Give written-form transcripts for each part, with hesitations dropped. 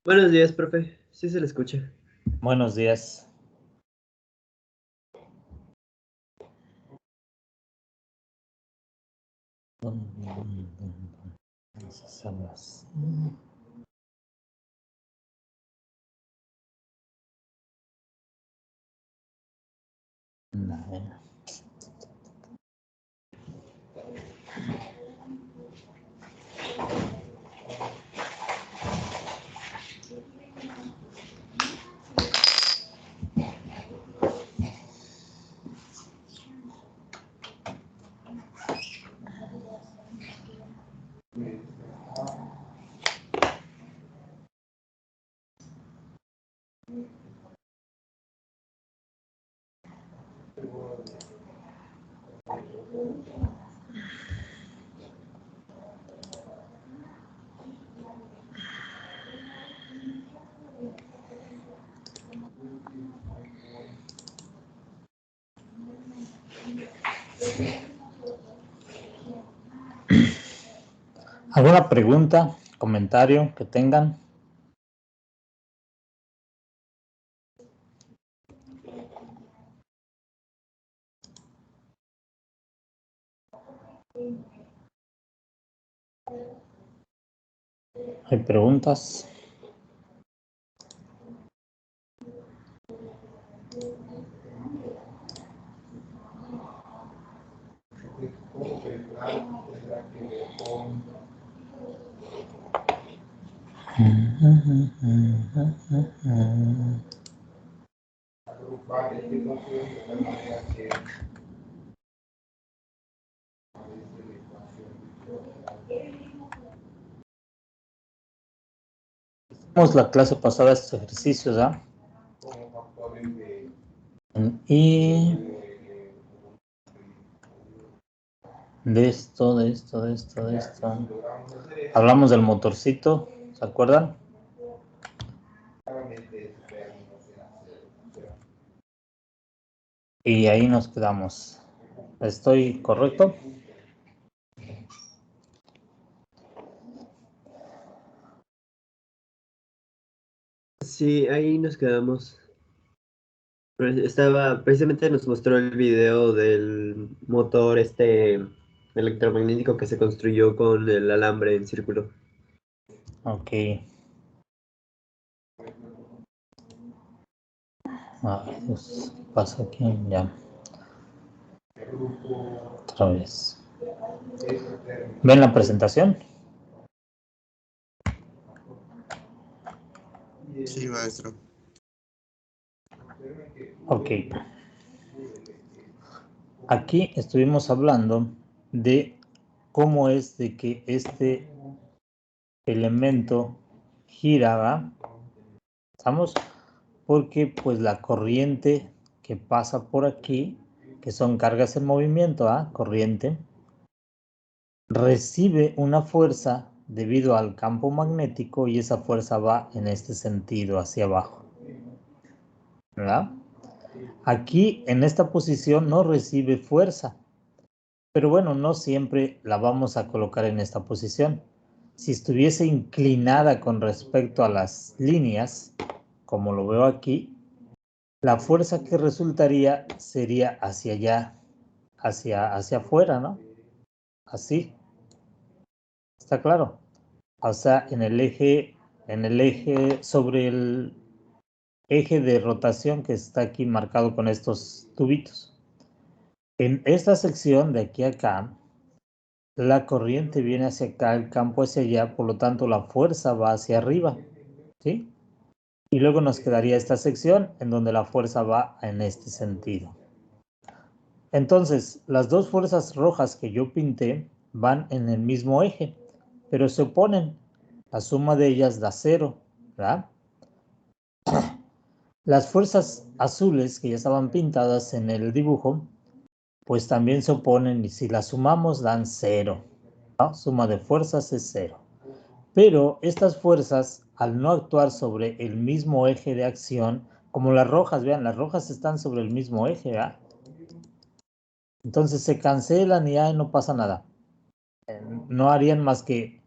Buenos días, profe. Sí se le escucha. Buenos días. Vamos a hacerlo así. ¿Alguna pregunta, comentario que tengan? ¿Hay preguntas? Hicimos la clase pasada estos ejercicios, ¿ah? Y de esto. Hablamos del motorcito, ¿se acuerdan? Y ahí nos quedamos. ¿Estoy correcto? Sí, ahí nos quedamos. Precisamente nos mostró el video del motor electromagnético que se construyó con el alambre en círculo. Ok. Ay, Dios, ¿qué pasa aquí? Ya. Otra vez. ¿Ven la presentación? Sí, maestro. Ok. Aquí estuvimos hablando de cómo es de que este elemento gira, ¿estamos? Porque pues la corriente que pasa por aquí, que son cargas en movimiento, corriente, recibe una fuerza debido al campo magnético y esa fuerza va en este sentido hacia abajo, ¿verdad? Aquí en esta posición no recibe fuerza, pero bueno, no siempre la vamos a colocar en esta posición. Si estuviese inclinada con respecto a las líneas, como lo veo aquí, la fuerza que resultaría sería hacia allá, hacia afuera, ¿no? Así. ¿Está claro? O sea, en el eje, sobre el eje de rotación que está aquí marcado con estos tubitos. En esta sección de aquí a acá, la corriente viene hacia acá, el campo hacia allá, por lo tanto la fuerza va hacia arriba, ¿sí? Y luego nos quedaría esta sección en donde la fuerza va en este sentido. Entonces, las dos fuerzas rojas que yo pinté van en el mismo eje, pero se oponen. La suma de ellas da 0, ¿verdad? Las fuerzas azules que ya estaban pintadas en el dibujo, pues también se oponen y si las sumamos dan 0, ¿no? Suma de fuerzas es 0. Pero estas fuerzas, al no actuar sobre el mismo eje de acción, como las rojas, vean, las rojas están sobre el mismo eje, ¿verdad? Entonces se cancelan y no pasa nada. No harían más que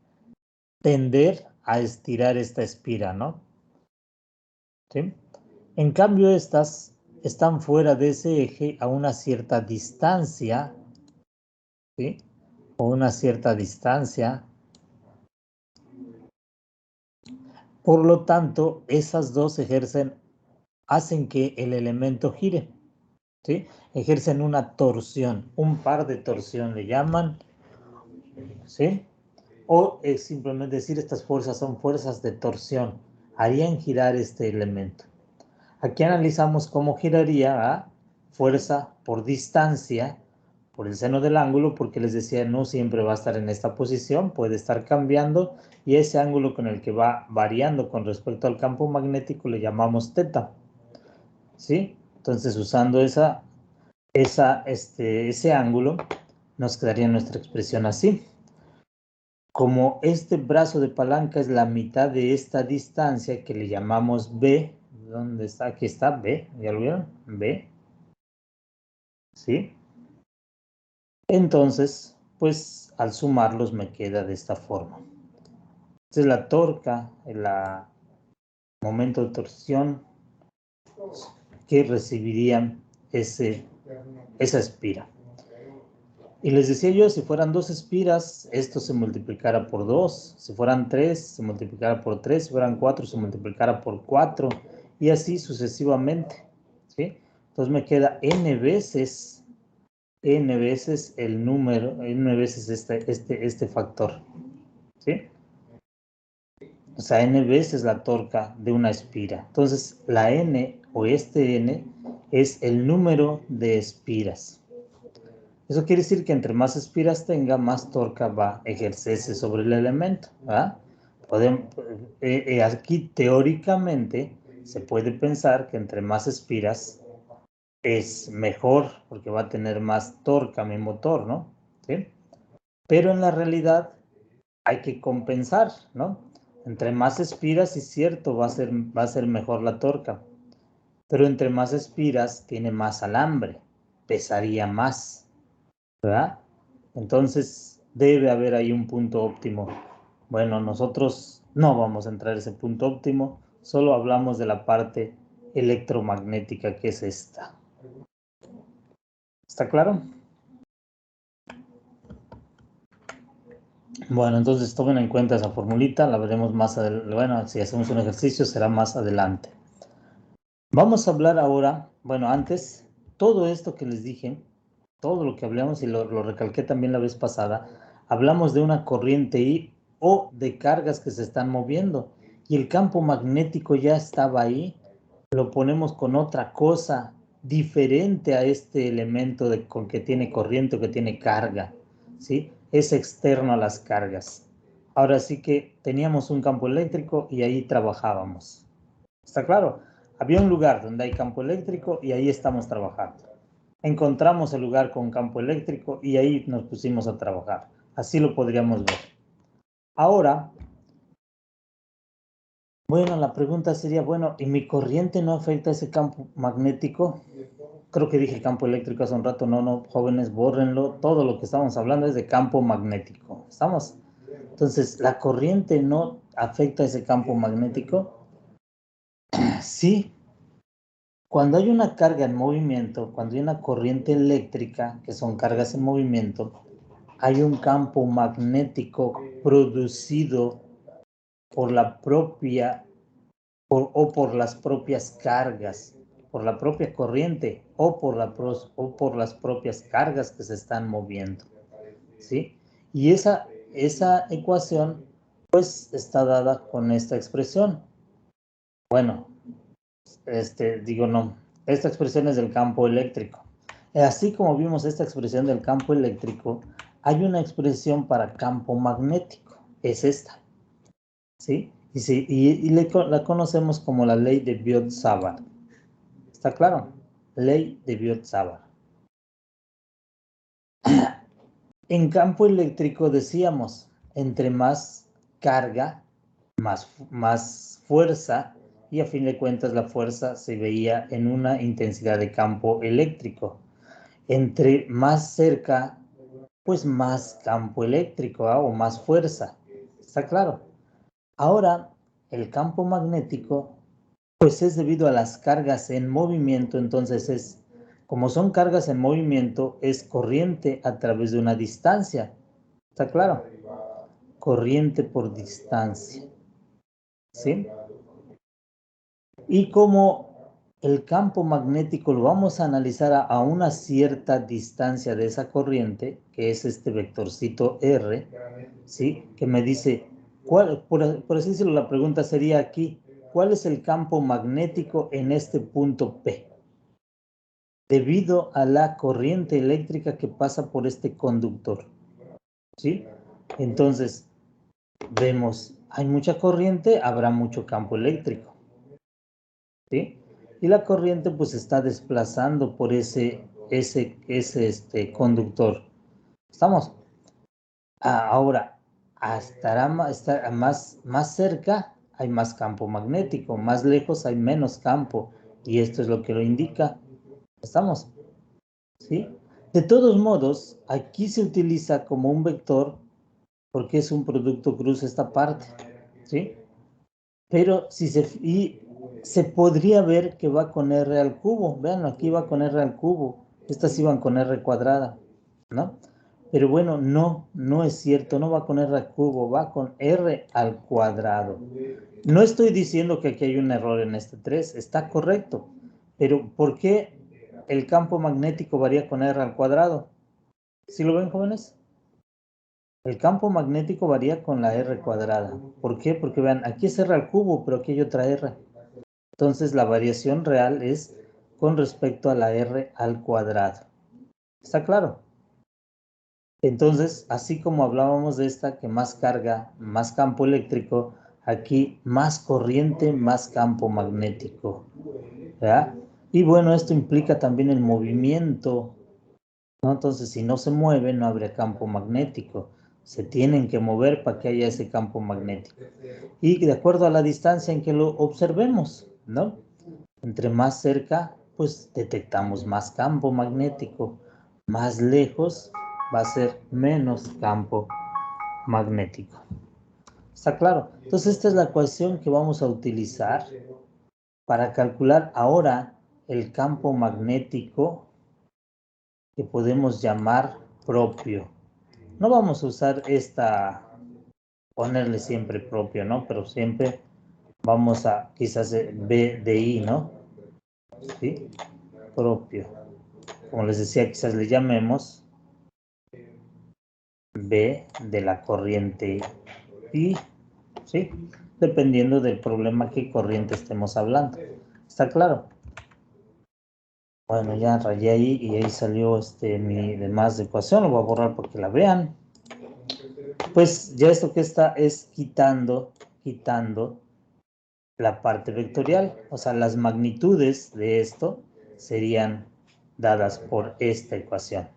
tender a estirar esta espira, ¿no? ¿sí? En cambio, estas están fuera de ese eje a una cierta distancia, ¿sí? O una cierta distancia. Por lo tanto, esas dos hacen que el elemento gire, ¿sí? Ejercen una torsión, un par de torsión le llaman, ¿sí? O es simplemente decir, estas fuerzas son fuerzas de torsión, harían girar este elemento. Aquí analizamos cómo giraría a fuerza por distancia, por el seno del ángulo, porque les decía, no siempre va a estar en esta posición, puede estar cambiando, y ese ángulo con el que va variando con respecto al campo magnético le llamamos teta, ¿sí? Entonces, usando ese ángulo, nos quedaría nuestra expresión así. Como este brazo de palanca es la mitad de esta distancia que le llamamos B, ¿dónde está? Aquí está B, ¿ya lo vieron? B, ¿sí? Entonces, pues al sumarlos me queda de esta forma. Esta es la torca, el momento de torsión que recibirían esa espira. Y les decía yo, si fueran 2 espiras, esto se multiplicara por 2. Si fueran 3, se multiplicara por 3. Si fueran 4, se multiplicara por 4. Y así sucesivamente, ¿sí? Entonces me queda n veces el número, n veces este factor, ¿sí? O sea, n veces la torca de una espira. Entonces, la n o este n es el número de espiras. Eso quiere decir que entre más espiras tenga, más torca va a ejercerse sobre el elemento, ¿verdad? Aquí teóricamente se puede pensar que entre más espiras es mejor, porque va a tener más torca mi motor, ¿no? ¿Sí? Pero en la realidad hay que compensar, ¿no? Entre más espiras, sí es cierto, va a ser mejor la torca. Pero entre más espiras, tiene más alambre, pesaría más, ¿verdad? Entonces, debe haber ahí un punto óptimo. Bueno, nosotros no vamos a entrar a ese punto óptimo, solo hablamos de la parte electromagnética, que es esta. ¿Está claro? Bueno, entonces tomen en cuenta esa formulita, la veremos más adelante. Bueno, si hacemos un ejercicio será más adelante. Vamos a hablar ahora, bueno, antes, todo esto que les dije, todo lo que hablamos y lo recalqué también la vez pasada, hablamos de una corriente I o de cargas que se están moviendo y el campo magnético ya estaba ahí, lo ponemos con otra cosa diferente a este elemento con que tiene corriente o que tiene carga, ¿sí? Es externo a las cargas. Ahora sí que teníamos un campo eléctrico y ahí trabajábamos. ¿Está claro? Había un lugar donde hay campo eléctrico y ahí estamos trabajando. Encontramos el lugar con campo eléctrico y ahí nos pusimos a trabajar. Así lo podríamos ver. Ahora, bueno, la pregunta sería, bueno, ¿y mi corriente no afecta ese campo magnético? Creo que dije campo eléctrico hace un rato. No, jóvenes, bórrenlo. Todo lo que estamos hablando es de campo magnético. ¿Estamos? Entonces, ¿la corriente no afecta ese campo magnético? Sí. Cuando hay una carga en movimiento, cuando hay una corriente eléctrica, que son cargas en movimiento, hay un campo magnético producido por la propia o por las propias cargas, por la propia corriente o por las propias cargas que se están moviendo, ¿sí? Y esa ecuación pues está dada con esta expresión. Bueno, esta expresión es del campo eléctrico. Así como vimos esta expresión del campo eléctrico, hay una expresión para campo magnético, es esta, ¿sí? La conocemos como la ley de Biot-Savart. ¿Está claro? Ley de Biot-Savart. En campo eléctrico decíamos, entre más carga, más fuerza, y a fin de cuentas la fuerza se veía en una intensidad de campo eléctrico. Entre más cerca, pues más campo eléctrico, ¿ah? O más fuerza. ¿Está claro? Ahora, el campo magnético Pues es debido a las cargas en movimiento, entonces como son cargas en movimiento, es corriente a través de una distancia. ¿Está claro? Corriente por distancia. ¿Sí? Y como el campo magnético lo vamos a analizar a una cierta distancia de esa corriente, que es este vectorcito R, ¿sí? Que me dice, por así decirlo, la pregunta sería aquí, ¿cuál es el campo magnético en este punto P? Debido a la corriente eléctrica que pasa por este conductor, ¿sí? Entonces, vemos, hay mucha corriente, habrá mucho campo eléctrico, ¿sí? Y la corriente pues está desplazando por ese conductor. ¿Estamos? Ahora, estará más cerca, hay más campo magnético, más lejos hay menos campo, y esto es lo que lo indica. ¿Estamos? ¿Sí? De todos modos, aquí se utiliza como un vector porque es un producto cruz esta parte, ¿sí? Pero si se podría ver que va con R al cubo. Vean, aquí va con R al cubo. Estas iban con R cuadrada, ¿no? Pero bueno, no es cierto. No va con R al cubo, va con R al cuadrado. No estoy diciendo que aquí hay un error en este 3. Está correcto. Pero ¿por qué el campo magnético varía con R al cuadrado? ¿Sí lo ven, jóvenes? El campo magnético varía con la R cuadrada. ¿Por qué? Porque vean, aquí es R al cubo, pero aquí hay otra R. Entonces la variación real es con respecto a la R al cuadrado. ¿Está claro? Entonces, así como hablábamos de esta que más carga, más campo eléctrico, aquí más corriente, más campo magnético. ¿Verdad? Y bueno, esto implica también el movimiento, ¿no? Entonces, si no se mueve, no habría campo magnético. Se tienen que mover para que haya ese campo magnético. Y de acuerdo a la distancia en que lo observemos, ¿no? Entre más cerca, pues detectamos más campo magnético. Más lejos va a ser menos campo magnético. ¿Está claro? Entonces, esta es la ecuación que vamos a utilizar para calcular ahora el campo magnético que podemos llamar propio. No vamos a usar ponerle siempre propio, ¿no? Pero siempre vamos a quizás B de I, ¿no? ¿Sí? Propio. Como les decía, quizás le llamemos B de la corriente I, ¿sí? Dependiendo del problema qué corriente estemos hablando. ¿Está claro? Bueno, ya rayé ahí y ahí salió mi demás ecuación. Lo voy a borrar porque la vean. Pues ya esto que está es quitando la parte vectorial. O sea, las magnitudes de esto serían dadas por esta ecuación.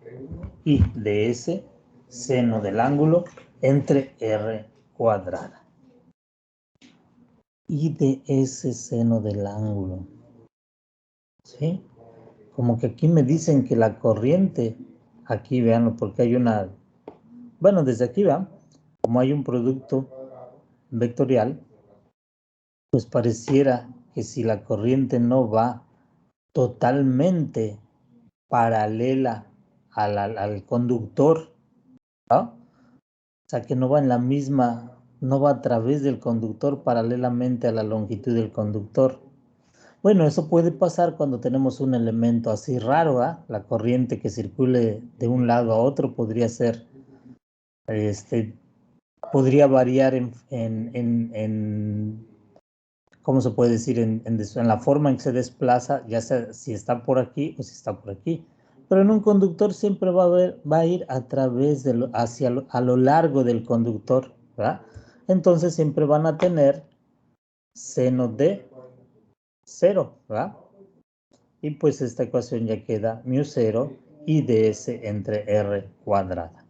I de S, seno del ángulo, entre R cuadrada. I de S, seno del ángulo. ¿Sí? Como que aquí me dicen que la corriente, aquí veanlo, porque hay una, bueno, desde aquí vean, como hay un producto vectorial, pues pareciera que si la corriente no va totalmente paralela al conductor, ¿no? O sea, que no va en la misma, no va a través del conductor paralelamente a la longitud del conductor. Bueno, eso puede pasar cuando tenemos un elemento así raro, ¿eh? La corriente que circule de un lado a otro podría ser, podría variar ¿cómo se puede decir? En la forma en que se desplaza, ya sea si está por aquí o si está por aquí. Pero en un conductor siempre va a ir a través a lo largo del conductor, ¿verdad? Entonces siempre van a tener seno de 0, ¿verdad? Y pues esta ecuación ya queda μ0 y ds entre r cuadrada.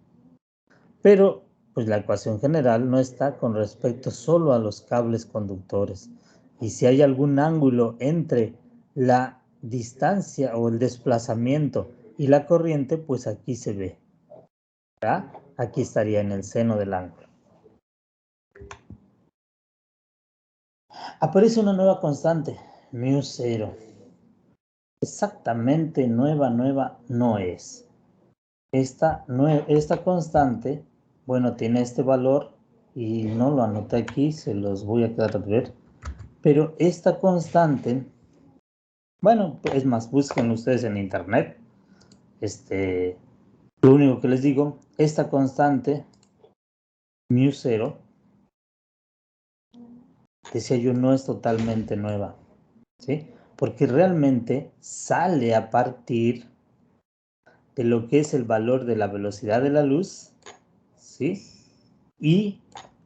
Pero pues la ecuación general no está con respecto solo a los cables conductores. Y si hay algún ángulo entre la distancia o el desplazamiento y la corriente, pues aquí se ve. ¿Verdad? Aquí estaría en el seno del ángulo. Aparece una nueva constante. μ0. Exactamente nueva no es. Esta constante, bueno, tiene este valor y no lo anoté aquí, se los voy a quedar a ver. Pero esta constante, bueno, es más, búsquenlo ustedes en internet. Lo único que les digo, esta constante, μ0, decía yo, no es totalmente nueva, ¿sí? Porque realmente sale a partir de lo que es el valor de la velocidad de la luz, ¿sí? Y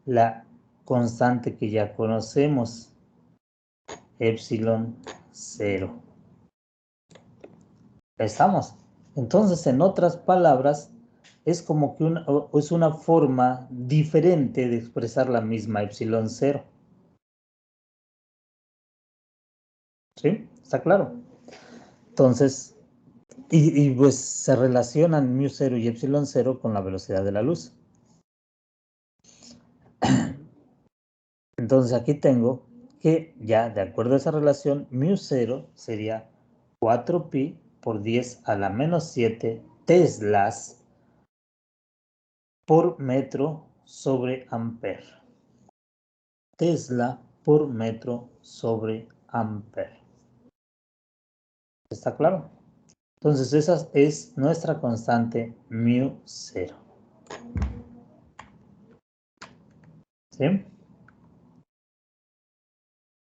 la constante que ya conocemos, epsilon 0. ¿Estamos? Entonces, en otras palabras, es como que es una forma diferente de expresar la misma epsilon 0. ¿Sí? ¿Está claro? Entonces, y pues se relacionan μ0 y epsilon 0 con la velocidad de la luz. Entonces aquí tengo que ya de acuerdo a esa relación, μ0 sería 4pi por 10 a la menos 7 teslas por metro sobre amper. Tesla por metro sobre amper. ¿Está claro? Entonces esa es nuestra constante μ0. ¿Sí?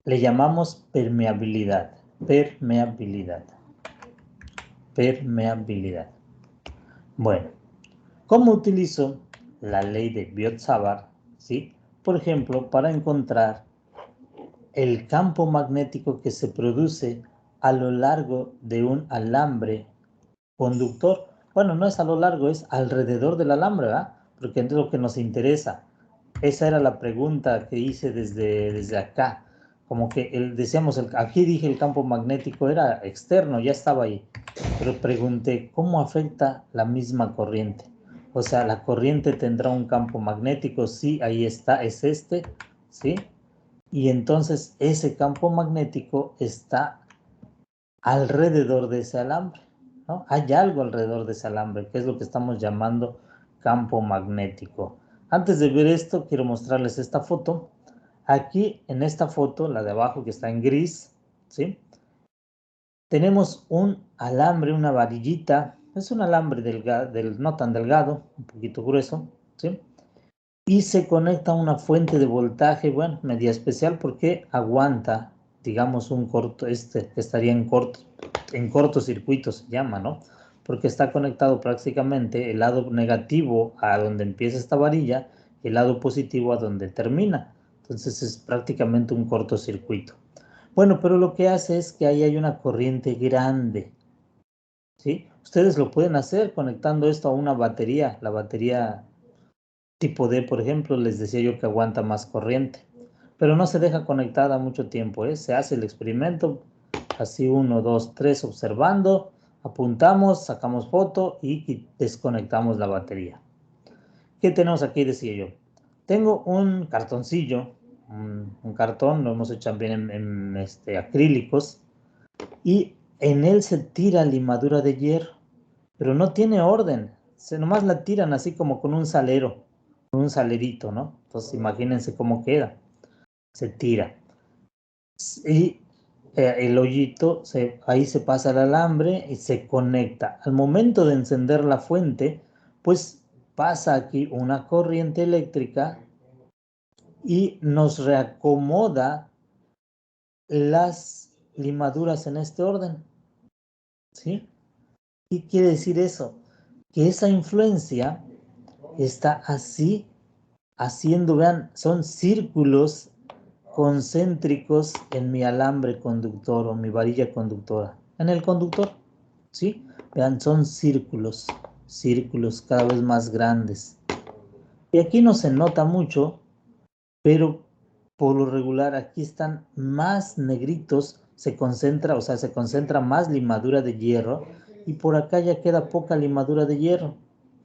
Le llamamos permeabilidad. Permeabilidad. Permeabilidad. Bueno, ¿cómo utilizo la ley de Biot-Savart? ¿Sí? Por ejemplo, para encontrar el campo magnético que se produce a lo largo de un alambre conductor. Bueno, no es a lo largo, es alrededor del alambre, ¿verdad? Porque es lo que nos interesa. Esa era la pregunta que hice desde acá. Como que decíamos, aquí dije el campo magnético era externo, ya estaba ahí. Pero pregunté, ¿cómo afecta la misma corriente? O sea, la corriente tendrá un campo magnético, sí, ahí está, es este, ¿sí? Y entonces ese campo magnético está alrededor de ese alambre, ¿no? Hay algo alrededor de ese alambre, que es lo que estamos llamando campo magnético. Antes de ver esto, quiero mostrarles esta foto. Aquí en esta foto, la de abajo que está en gris, ¿sí? Tenemos un alambre, una varillita, es un alambre no tan delgado, un poquito grueso, ¿sí? Y se conecta a una fuente de voltaje, bueno, media especial porque aguanta, digamos, un corto, que estaría en cortocircuito se llama, ¿no? Porque está conectado prácticamente el lado negativo a donde empieza esta varilla y el lado positivo a donde termina. Entonces es prácticamente un cortocircuito. Bueno, pero lo que hace es que ahí hay una corriente grande, ¿sí? Ustedes lo pueden hacer conectando esto a una batería, la batería tipo D, por ejemplo, les decía yo que aguanta más corriente, pero no se deja conectada mucho tiempo, ¿eh? Se hace el experimento, así 1, 2, 3, observando, apuntamos, sacamos foto y desconectamos la batería. ¿Qué tenemos aquí? Decía yo. Tengo un cartoncillo, un cartón, lo hemos hecho también en acrílicos, y en él se tira limadura de hierro, pero no tiene orden, nomás la tiran así como con un salero, con un salerito, ¿no? Entonces imagínense cómo queda, se tira. Y el hoyito, ahí se pasa el alambre y se conecta. Al momento de encender la fuente, pues pasa aquí una corriente eléctrica y nos reacomoda las limaduras en este orden, ¿sí? ¿Qué quiere decir eso? Que esa influencia está así haciendo, vean, son círculos concéntricos en mi alambre conductor o mi varilla conductora, en el conductor, ¿sí? Vean, son círculos cada vez más grandes. Y aquí no se nota mucho, pero por lo regular aquí están más negritos, se concentra más limadura de hierro y por acá ya queda poca limadura de hierro,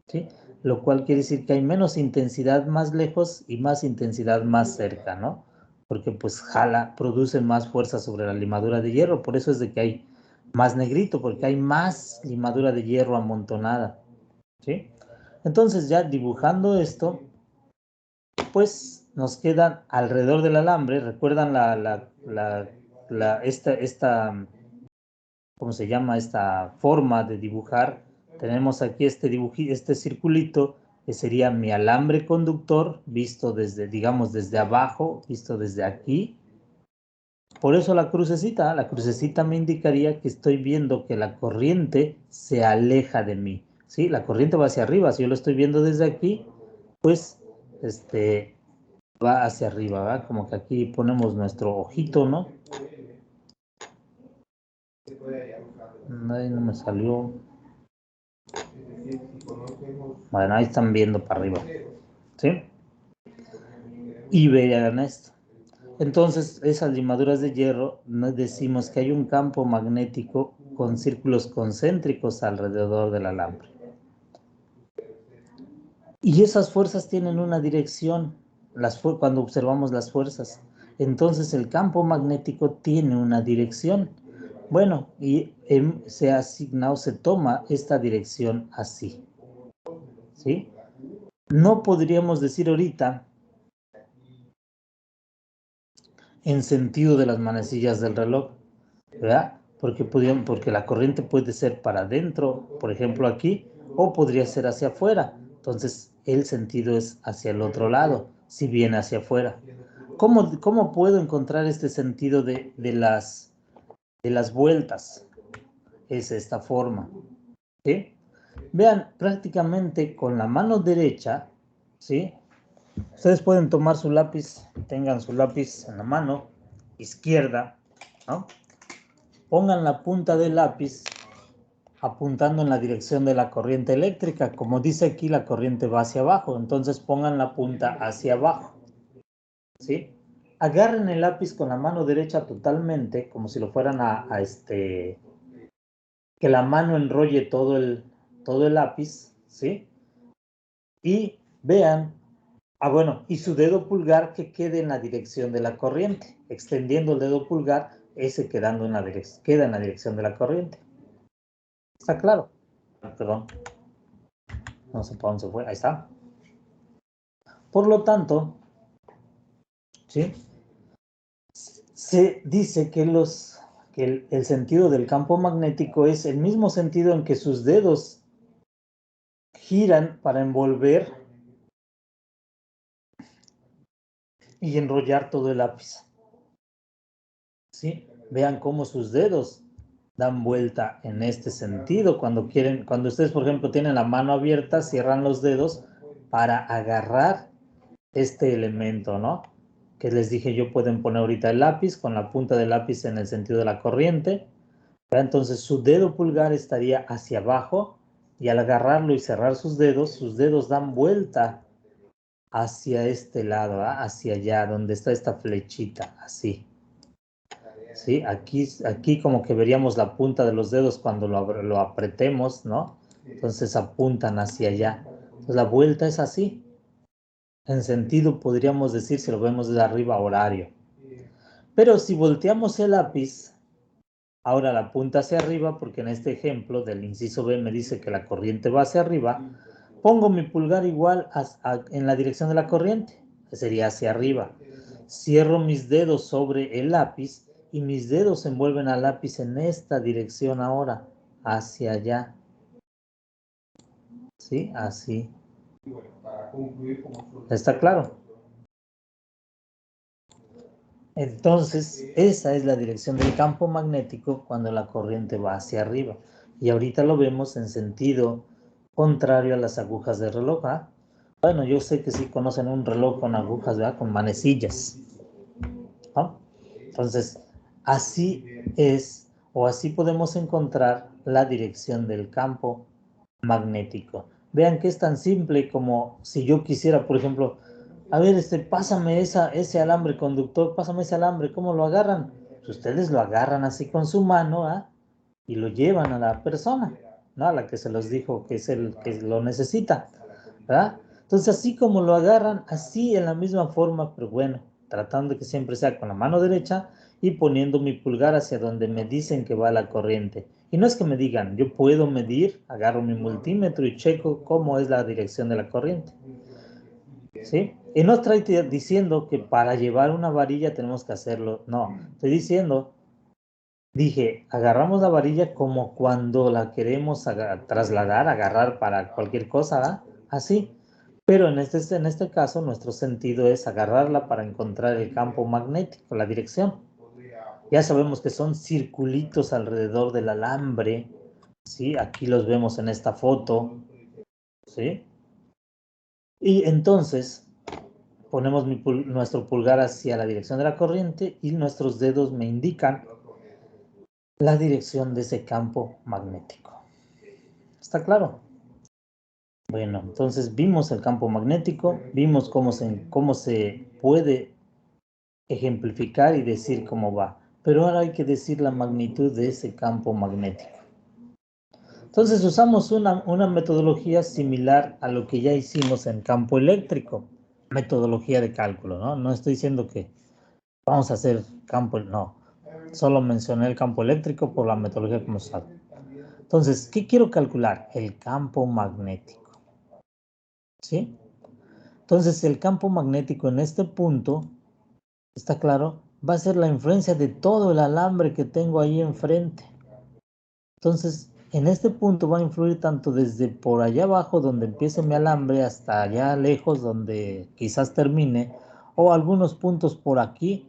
¿sí? Lo cual quiere decir que hay menos intensidad más lejos y más intensidad más cerca, ¿no? porque pues jala, produce más fuerza sobre la limadura de hierro. Por eso es de que hay más negrito, porque hay más limadura de hierro amontonada, ¿sí? Entonces ya dibujando esto, pues nos quedan alrededor del alambre. ¿Recuerdan esta, ¿cómo se llama? Esta forma de dibujar. Tenemos aquí este circulito que sería mi alambre conductor visto desde, digamos, desde abajo, visto desde aquí. Por eso la crucecita me indicaría que estoy viendo que la corriente se aleja de mí, ¿sí? La corriente va hacia arriba. Si yo lo estoy viendo desde aquí, pues, va hacia arriba, ¿verdad? Como que aquí ponemos nuestro ojito, ¿no? Ahí no me salió. Bueno, ahí están viendo para arriba, ¿sí? Y vean esto. Entonces, esas limaduras de hierro, nos decimos que hay un campo magnético con círculos concéntricos alrededor del alambre. Y esas fuerzas tienen una dirección, cuando observamos las fuerzas. Entonces, el campo magnético tiene una dirección. Bueno, y se ha asignado, se toma esta dirección así, ¿sí? No podríamos decir ahorita en sentido de las manecillas del reloj, ¿verdad? Porque la corriente puede ser para adentro, por ejemplo aquí, o podría ser hacia afuera. Entonces, el sentido es hacia el otro lado, si viene hacia afuera. ¿Cómo puedo encontrar este sentido de las vueltas? Es esta forma, ¿sí? Vean, prácticamente con la mano derecha, ¿sí? Ustedes pueden tomar su lápiz, tengan su lápiz en la mano izquierda, ¿no? Pongan la punta del lápiz apuntando en la dirección de la corriente eléctrica. Como dice aquí, la corriente va hacia abajo, entonces pongan la punta hacia abajo, ¿sí? Agarren el lápiz con la mano derecha totalmente, como si lo fueran que la mano enrolle todo el lápiz, ¿sí? Y vean, bueno, y su dedo pulgar que quede en la dirección de la corriente, extendiendo el dedo pulgar, ese queda en la dirección de la corriente. ¿Está claro? Perdón. No sé para dónde se fue. Ahí está. Por lo tanto, ¿sí? Se dice que el sentido del campo magnético es el mismo sentido en que sus dedos giran para envolver y enrollar todo el lápiz. ¿Sí? Vean cómo sus dedos dan vuelta en este sentido. Cuando ustedes, por ejemplo, tienen la mano abierta, cierran los dedos para agarrar este elemento, ¿no? Que les dije yo, pueden poner ahorita el lápiz con la punta del lápiz en el sentido de la corriente. Entonces su dedo pulgar estaría hacia abajo y al agarrarlo y cerrar sus dedos dan vuelta hacia este lado, ¿eh? Hacia allá, donde está esta flechita, así. ¿Sí? Aquí como que veríamos la punta de los dedos cuando lo apretemos, ¿no? Entonces apuntan hacia allá. Entonces la vuelta es así. En sentido, podríamos decir, si lo vemos de arriba, horario. Pero si volteamos el lápiz, ahora la punta hacia arriba, porque en este ejemplo del inciso B me dice que la corriente va hacia arriba, pongo mi pulgar igual en la dirección de la corriente, que sería hacia arriba. Cierro mis dedos sobre el lápiz y mis dedos envuelven al lápiz en esta dirección ahora, hacia allá. ¿Sí? Así. ¿Está claro? Entonces, esa es la dirección del campo magnético cuando la corriente va hacia arriba. Y ahorita lo vemos en sentido contrario a las agujas de reloj, ¿ah? Bueno, yo sé que sí conocen un reloj con agujas, ¿verdad? Con manecillas, ¿no? Entonces, así es, o así podemos encontrar la dirección del campo magnético. Vean que es tan simple como si yo quisiera, por ejemplo, a ver, pásame ese alambre conductor, pásame ese alambre, ¿cómo lo agarran? Pues ustedes lo agarran así con su mano, ¿ah? Y lo llevan a la persona, ¿no? A la que se los dijo que es el que lo necesita, ¿verdad? Entonces, así como lo agarran, así en la misma forma, pero bueno, tratando de que siempre sea con la mano derecha y poniendo mi pulgar hacia donde me dicen que va la corriente. Y no es que me digan, yo puedo medir, agarro mi multímetro y checo cómo es la dirección de la corriente. ¿Sí? Y no estoy diciendo que para llevar una varilla tenemos que hacerlo. No, estoy diciendo, dije, agarramos la varilla como cuando la queremos trasladar, agarrar para cualquier cosa, ¿verdad? Así. Pero en este caso, nuestro sentido es agarrarla para encontrar el campo magnético, la dirección. Ya sabemos que son circulitos alrededor del alambre, ¿sí? Aquí los vemos en esta foto, ¿sí? Y entonces ponemos nuestro pulgar hacia la dirección de la corriente y nuestros dedos me indican la dirección de ese campo magnético. ¿Está claro? Bueno, entonces vimos el campo magnético, vimos cómo se puede ejemplificar y decir cómo va. Pero ahora hay que decir la magnitud de ese campo magnético. Entonces usamos una metodología similar a lo que ya hicimos en campo eléctrico, metodología de cálculo, ¿no? No estoy diciendo que vamos a hacer campo, no. Solo mencioné el campo eléctrico por la metodología que hemos usado. Entonces, ¿qué quiero calcular? El campo magnético. ¿Sí? Entonces, el campo magnético en este punto, ¿está claro? Va a ser la influencia de todo el alambre que tengo ahí enfrente. Entonces, en este punto va a influir tanto desde por allá abajo donde empiece mi alambre hasta allá lejos donde quizás termine, o algunos puntos por aquí,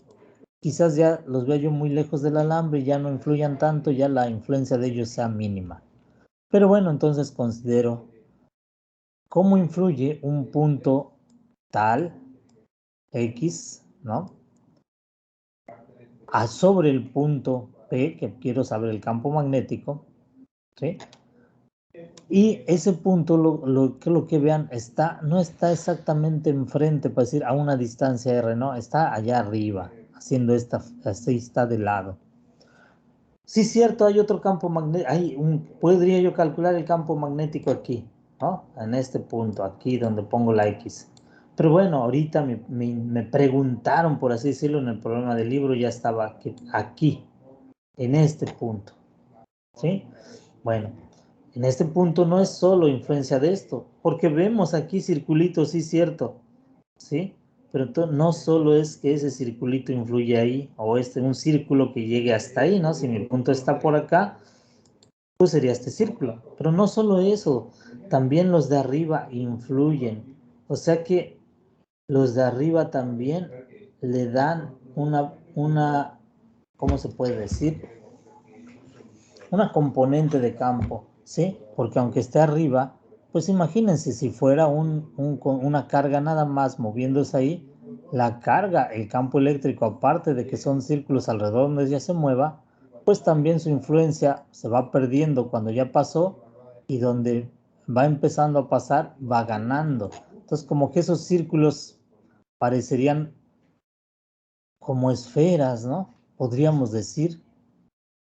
quizás ya los vea yo muy lejos del alambre y ya no influyan tanto, ya la influencia de ellos sea mínima. Pero bueno, entonces considero cómo influye un punto tal, X, ¿no? Sobre el punto P, que quiero saber el campo magnético, ¿sí? Y ese punto, lo que vean, no está exactamente enfrente, para decir, a una distancia R, no, está allá arriba, haciendo así está de lado. Sí, cierto, hay otro campo magnético, podría yo calcular el campo magnético aquí, ¿no? En este punto, aquí donde pongo la X. Pero bueno, ahorita me preguntaron, por así decirlo, en el programa del libro, ya estaba aquí, en este punto, ¿sí? Bueno, en este punto no es solo influencia de esto, porque vemos aquí circulitos, sí, cierto, ¿sí? Pero no solo es que ese circulito influye ahí, o un círculo que llegue hasta ahí, ¿no? Si mi punto está por acá, pues sería este círculo. Pero no solo eso, también los de arriba influyen. O sea que los de arriba también le dan ¿cómo se puede decir? Una componente de campo, ¿sí? Porque aunque esté arriba, pues imagínense si fuera una carga nada más moviéndose ahí, la carga, el campo eléctrico, aparte de que son círculos alrededor donde ya se mueva, pues también su influencia se va perdiendo cuando ya pasó y donde va empezando a pasar, va ganando. Entonces, como que esos círculos parecerían como esferas, ¿no? Podríamos decir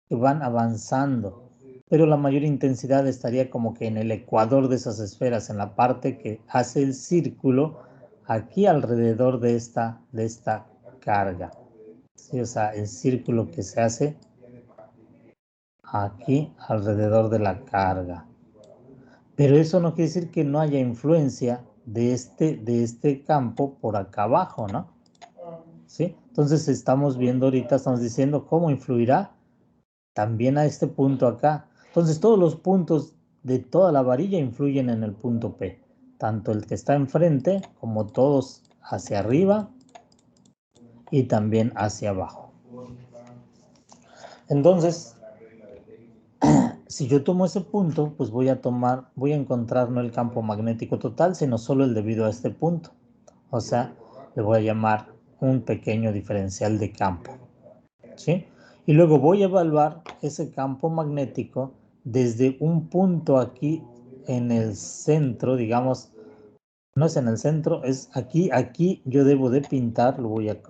que van avanzando, pero la mayor intensidad estaría como que en el ecuador de esas esferas, en la parte que hace el círculo aquí alrededor de esta carga. ¿Sí? O sea, el círculo que se hace aquí alrededor de la carga. Pero eso no quiere decir que no haya influencia de este campo por acá abajo, ¿no? ¿Sí? Entonces estamos viendo ahorita, estamos diciendo cómo influirá también a este punto acá. Entonces todos los puntos de toda la varilla influyen en el punto P, tanto el que está enfrente como todos hacia arriba y también hacia abajo. Entonces, si yo tomo ese punto, pues voy a encontrar no el campo magnético total, sino solo el debido a este punto. O sea, le voy a llamar un pequeño diferencial de campo, ¿sí? Y luego voy a evaluar ese campo magnético desde un punto aquí en el centro, digamos, no es en el centro, es aquí yo debo de pintar, lo voy a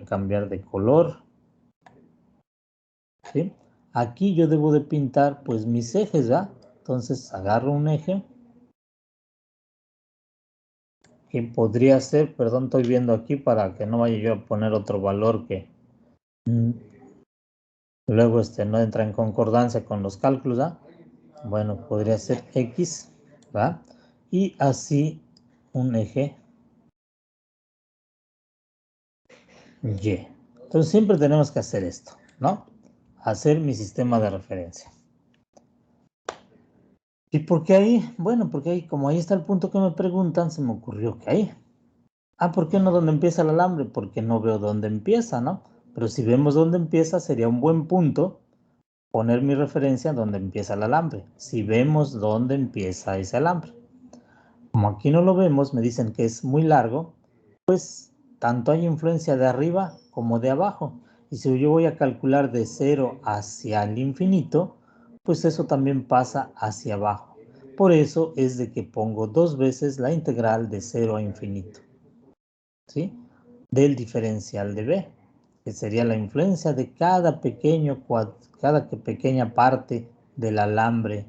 cambiar de color, ¿sí? Aquí yo debo de pintar pues mis ejes, ¿ya? Entonces agarro un eje, Y podría ser, perdón, estoy viendo aquí para que no vaya yo a poner otro valor que luego no entra en concordancia con los cálculos, ¿ah? Bueno, podría ser X, ¿va? Y así un eje Y. Entonces siempre tenemos que hacer esto, ¿no? Hacer mi sistema de referencia. ¿Y por qué ahí? Bueno, porque ahí, como ahí está el punto que me preguntan, se me ocurrió que ahí. ¿Por qué no donde empieza el alambre? Porque no veo dónde empieza, ¿no? Pero si vemos dónde empieza, sería un buen punto poner mi referencia donde empieza el alambre. Si vemos dónde empieza ese alambre. Como aquí no lo vemos, me dicen que es muy largo, pues tanto hay influencia de arriba como de abajo. Y si yo voy a calcular de 0 hacia el infinito, pues eso también pasa hacia abajo. Por eso es de que pongo 2 veces la integral de 0 a infinito, ¿sí? Del diferencial de b, que sería la influencia de cada pequeña parte del alambre,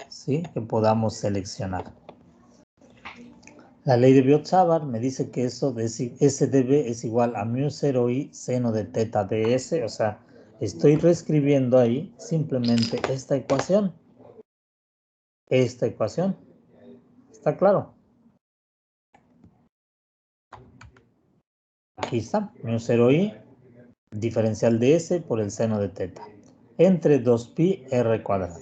¿sí? Que podamos seleccionar. La ley de Biot-Savart me dice que eso de SdB es igual a μ0i seno de teta ds, o sea, estoy reescribiendo ahí simplemente esta ecuación. ¿Está claro? Aquí está, μ0i, diferencial de s por el seno de teta, entre 2pi r cuadrada.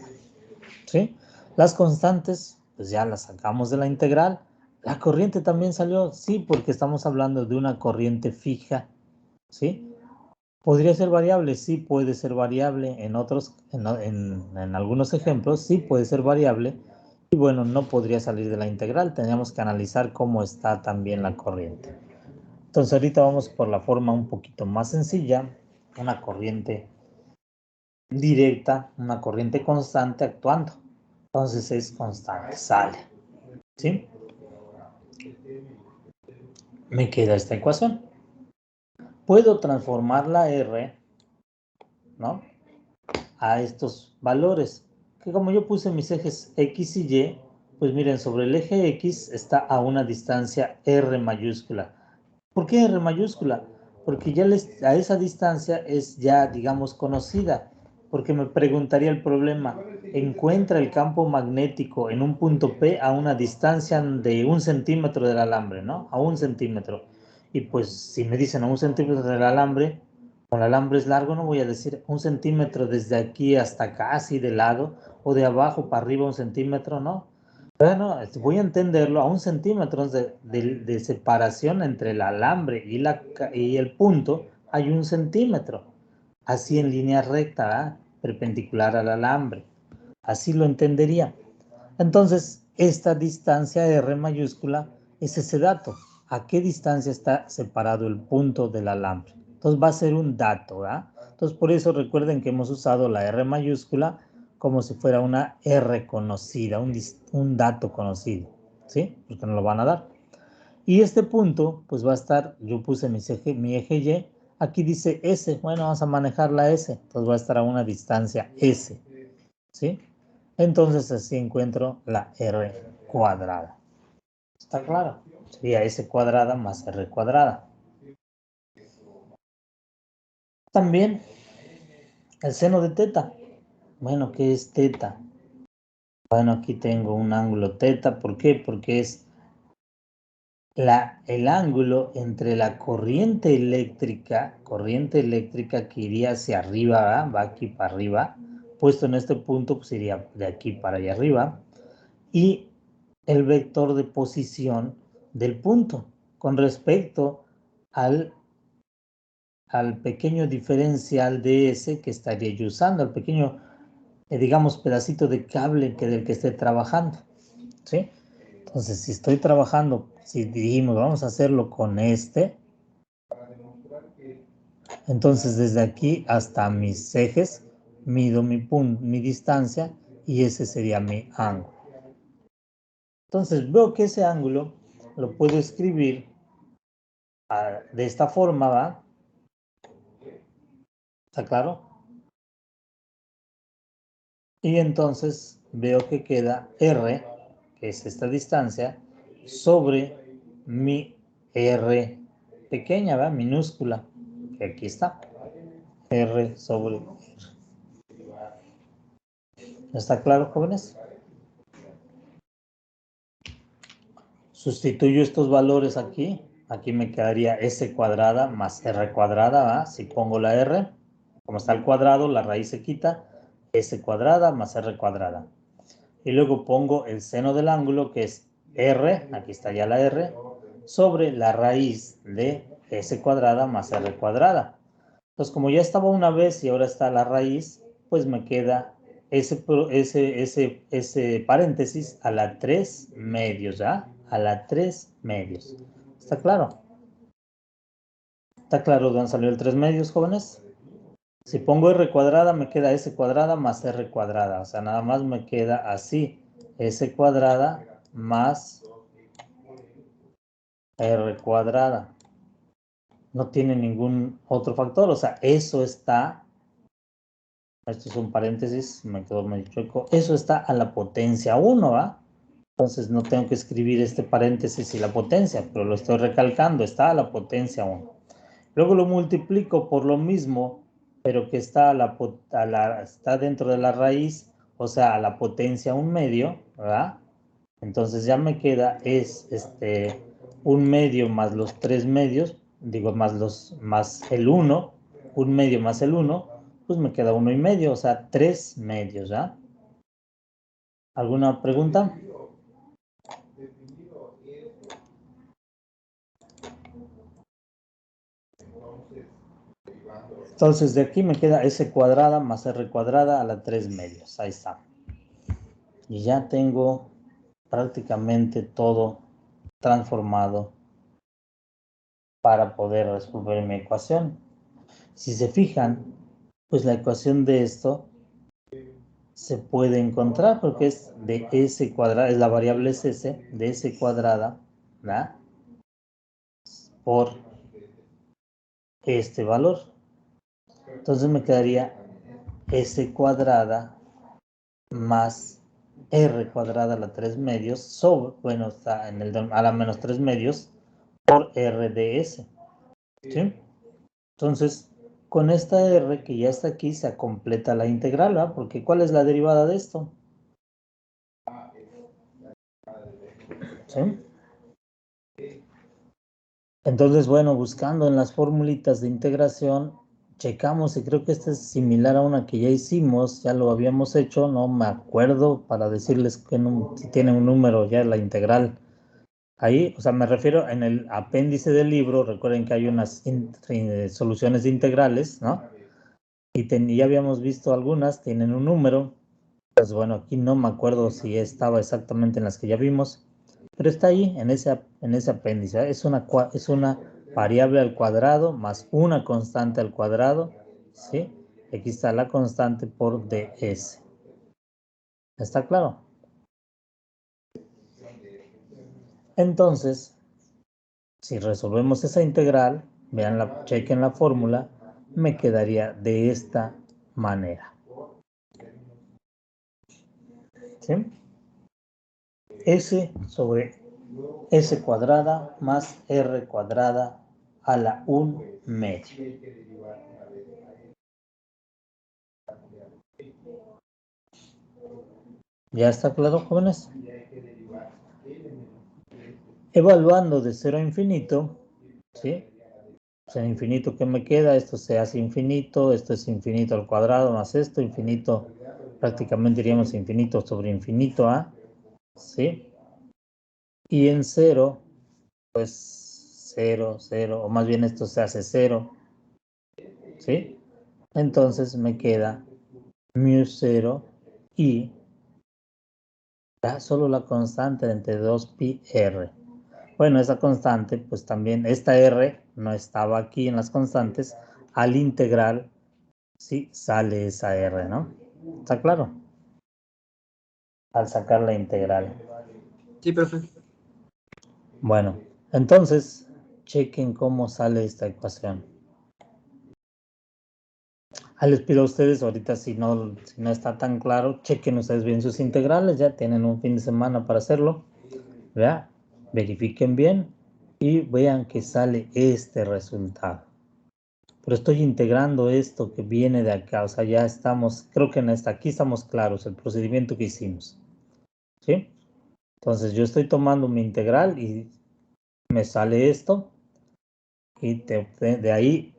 ¿Sí? Las constantes, pues ya las sacamos de la integral. La corriente también salió, sí, porque estamos hablando de una corriente fija, ¿sí? ¿Podría ser variable? Sí, puede ser variable. En algunos ejemplos, sí puede ser variable. Y bueno, no podría salir de la integral. Teníamos que analizar cómo está también la corriente. Entonces, ahorita vamos por la forma un poquito más sencilla. Una corriente directa, una corriente constante actuando. Entonces es constante, sale. ¿Sí? Me queda esta ecuación. Puedo transformar la R, ¿no?, a estos valores, que como yo puse mis ejes X y Y, pues miren, sobre el eje X está a una distancia R mayúscula. ¿Por qué R mayúscula? Porque ya a esa distancia es ya, digamos, conocida. Porque me preguntaría el problema, encuentra el campo magnético en un punto P a una distancia de 1 centímetro del alambre, ¿no? A 1 centímetro. Y pues si me dicen a 1 centímetro del alambre, como el alambre es largo, no voy a decir 1 centímetro desde aquí hasta acá, así de lado, o de abajo para arriba 1 centímetro, ¿no? Bueno, voy a entenderlo a 1 centímetro de separación entre el alambre y el punto, hay 1 centímetro, así en línea recta, ¿eh?, perpendicular al alambre. Así lo entendería. Entonces, esta distancia R mayúscula es ese dato. ¿A qué distancia está separado el punto del alambre? Entonces va a ser un dato, ¿verdad? Entonces por eso recuerden que hemos usado la R mayúscula como si fuera una R conocida, un dato conocido, ¿sí? Porque nos lo van a dar. Y este punto, pues va a estar, yo puse mi eje Y, aquí dice S, bueno, vamos a manejar la S, entonces va a estar a una distancia S, ¿sí? Entonces así encuentro la R cuadrada. ¿Está claro? Sería S cuadrada más R cuadrada. También el seno de teta. Bueno, ¿qué es teta? Bueno, aquí tengo un ángulo teta. ¿Por qué? Porque es el ángulo entre la corriente eléctrica que iría hacia arriba, ¿verdad?, va aquí para arriba, puesto en este punto, pues iría de aquí para allá arriba, y el vector de posición del punto con respecto al pequeño diferencial de ese que estaría yo usando, al pequeño, digamos, pedacito de cable del que esté trabajando, ¿sí? Entonces, si estoy trabajando, si dijimos, vamos a hacerlo con este, entonces desde aquí hasta mis ejes, mido mi distancia y ese sería mi ángulo. Entonces, veo que ese ángulo lo puedo escribir de esta forma, ¿va? ¿Está claro? Y entonces veo que queda R, que es esta distancia, sobre mi R pequeña, ¿verdad? Minúscula, que aquí está. R sobre R. ¿Está claro, jóvenes? Sustituyo estos valores aquí. Aquí me quedaría S cuadrada más R cuadrada, ¿verdad? Si pongo la R, como está al cuadrado, la raíz se quita. S cuadrada más R cuadrada. Y luego pongo el seno del ángulo, que es R, aquí está ya la R, sobre la raíz de S cuadrada más R cuadrada. Entonces, como ya estaba una vez y ahora está la raíz, pues me queda ese paréntesis a la 3 medios, ¿ya? A la 3 medios. ¿Está claro? ¿Está claro de dónde salió el 3 medios, jóvenes? Si pongo R cuadrada, me queda S cuadrada más R cuadrada. O sea, nada más me queda así. S cuadrada más R cuadrada. No tiene ningún otro factor. O sea, eso está... Esto es un paréntesis, me quedó medio chueco. Eso está a la potencia 1, ¿va? Entonces no tengo que escribir este paréntesis y la potencia, pero lo estoy recalcando. Está a la potencia 1. Luego lo multiplico por lo mismo, pero que está, está dentro de la raíz, o sea, a la potencia 1 medio, ¿verdad? Entonces ya me queda es 1 medio más los 3 medios, digo más el 1, 1 medio más el 1, pues me queda 1 y medio, o sea, 3 medios, ¿ya? ¿Alguna pregunta? Entonces de aquí me queda S cuadrada más R cuadrada a la 3 medios. Ahí está. Y ya tengo prácticamente todo transformado para poder resolver mi ecuación. Si se fijan, pues la ecuación de esto se puede encontrar porque es de S cuadrada, es la variable es S, de S cuadrada, ¿verdad? Por este valor. Entonces me quedaría S cuadrada más R cuadrada a la 3 medios sobre, bueno, está en el a la menos 3 medios por R de S. ¿Sí? Entonces, con esta R que ya está aquí se completa la integral, ¿verdad? Porque ¿cuál es la derivada de esto? ¿Sí? Entonces, bueno, buscando en las formulitas de integración, checamos y creo que esta es similar a una que ya hicimos, ya lo habíamos hecho, no me acuerdo para decirles que si tiene un número ya la integral. Ahí, o sea, me refiero en el apéndice del libro, recuerden que hay unas soluciones de integrales, ¿no? Y ya habíamos visto algunas, tienen un número. Pues bueno, aquí no me acuerdo si estaba exactamente en las que ya vimos, pero está ahí en ese apéndice. Es una variable al cuadrado más una constante al cuadrado, ¿sí? Aquí está la constante por ds. ¿Está claro? Entonces, si resolvemos esa integral, chequen la fórmula, me quedaría de esta manera. ¿Sí? S sobre S cuadrada más R cuadrada a la 1 medio. ¿Ya está claro, jóvenes? Evaluando de 0 a infinito, ¿sí? Pues en infinito, ¿qué me queda? Esto se hace infinito, esto es infinito al cuadrado más esto, infinito, prácticamente diríamos infinito sobre infinito, ¿ah? ¿Sí? Y en 0, pues 0, 0, o más bien esto se hace 0, ¿sí? Entonces me queda mu 0 y da solo la constante entre 2pi r. Bueno, esa constante, pues también, esta r no estaba aquí en las constantes, al integral, sí, sale esa r, ¿no? ¿Está claro? Al sacar la integral. Sí, profe. Bueno, entonces, chequen cómo sale esta ecuación. Les pido a ustedes, ahorita si no está tan claro, chequen ustedes bien sus integrales, ya tienen un fin de semana para hacerlo, ¿verdad? Verifiquen bien Y vean que sale este resultado. Pero estoy integrando esto que viene de acá. O sea, ya estamos, creo que aquí estamos claros, el procedimiento que hicimos. ¿Sí? Entonces yo estoy tomando mi integral y me sale esto. Y de ahí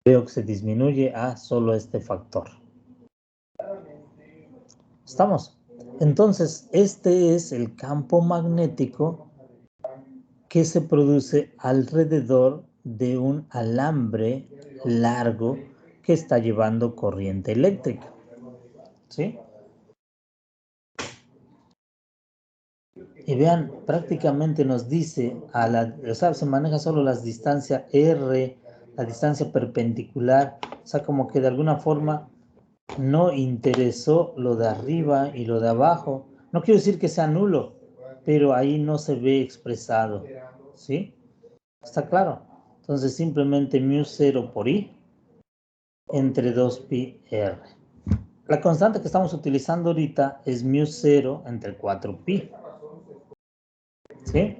veo que se disminuye a solo este factor. ¿Estamos? Entonces, este es el campo magnético que se produce alrededor de un alambre largo que está llevando corriente eléctrica. ¿Sí? Y vean, prácticamente nos dice, o sea, se maneja solo la distancia R, la distancia perpendicular, o sea, como que de alguna forma no interesó lo de arriba y lo de abajo. No quiero decir que sea nulo, pero ahí no se ve expresado. ¿Sí? ¿Está claro? Entonces simplemente μ0 por I entre 2pi R. La constante que estamos utilizando ahorita es μ0 entre 4pi. ¿Sí?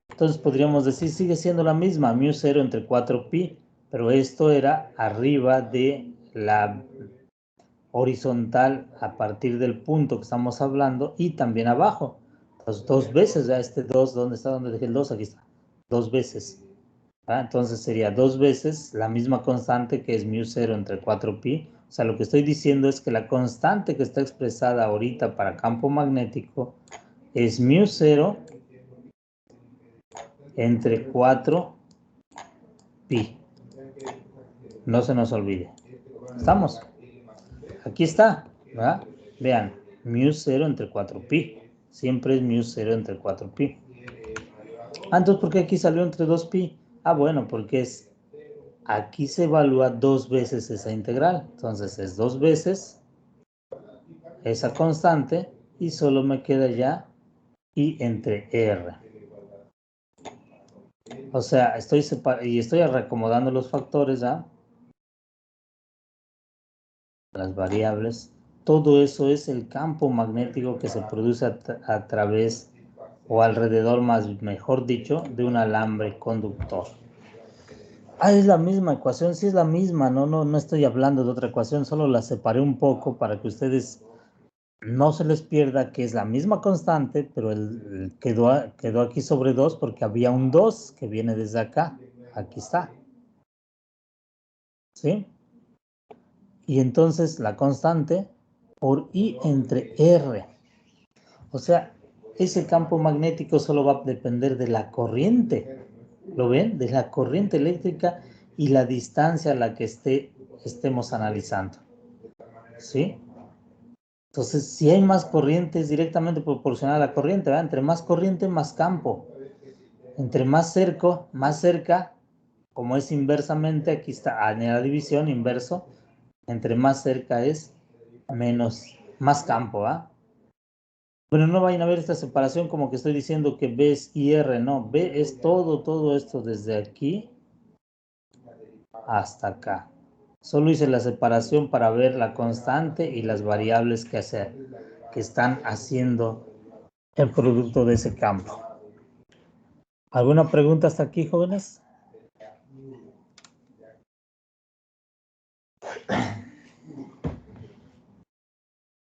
Entonces podríamos decir, sigue siendo la misma, μ0 entre 4pi, pero esto era arriba de la horizontal a partir del punto que estamos hablando y también abajo. Entonces, dos veces, ya este 2, ¿dónde está? ¿Dónde dejé el 2? Aquí está. 2 veces. Entonces sería 2 veces la misma constante que es μ0 entre 4pi. O sea, lo que estoy diciendo es que la constante que está expresada ahorita para campo magnético es μ0 entre 4pi. No se nos olvide. ¿Estamos? Aquí está, ¿verdad? Vean, μ0 entre 4pi. Siempre es μ0 entre 4pi. Entonces, ¿por qué aquí salió entre 2pi? Bueno, porque aquí se evalúa 2 veces esa integral. Entonces, es 2 veces esa constante y solo me queda ya I entre R. O sea, estoy reacomodando los factores, ¿ya? Las variables. Todo eso es el campo magnético que se produce a través o alrededor, mejor dicho, de un alambre conductor. Es la misma ecuación, sí es la misma, no estoy hablando de otra ecuación, solo la separé un poco para que ustedes no se les pierda que es la misma constante, pero quedó aquí sobre 2 porque había un 2 que viene desde acá. Aquí está. ¿Sí? Y entonces la constante por I entre R. O sea, ese campo magnético solo va a depender de la corriente. ¿Lo ven? De la corriente eléctrica y la distancia a la que estemos analizando. ¿Sí? Entonces, si hay más corriente, es directamente proporcional a la corriente, ¿verdad? Entre más corriente, más campo. Entre más cerca, como es inversamente, aquí está en la división, inverso, entre más cerca es, más campo, ¿ah? Bueno, no vayan a ver esta separación como que estoy diciendo que B es IR, no, B es todo esto desde aquí hasta acá. Solo hice la separación para ver la constante y las variables que están haciendo el producto de ese campo. ¿Alguna pregunta hasta aquí, jóvenes?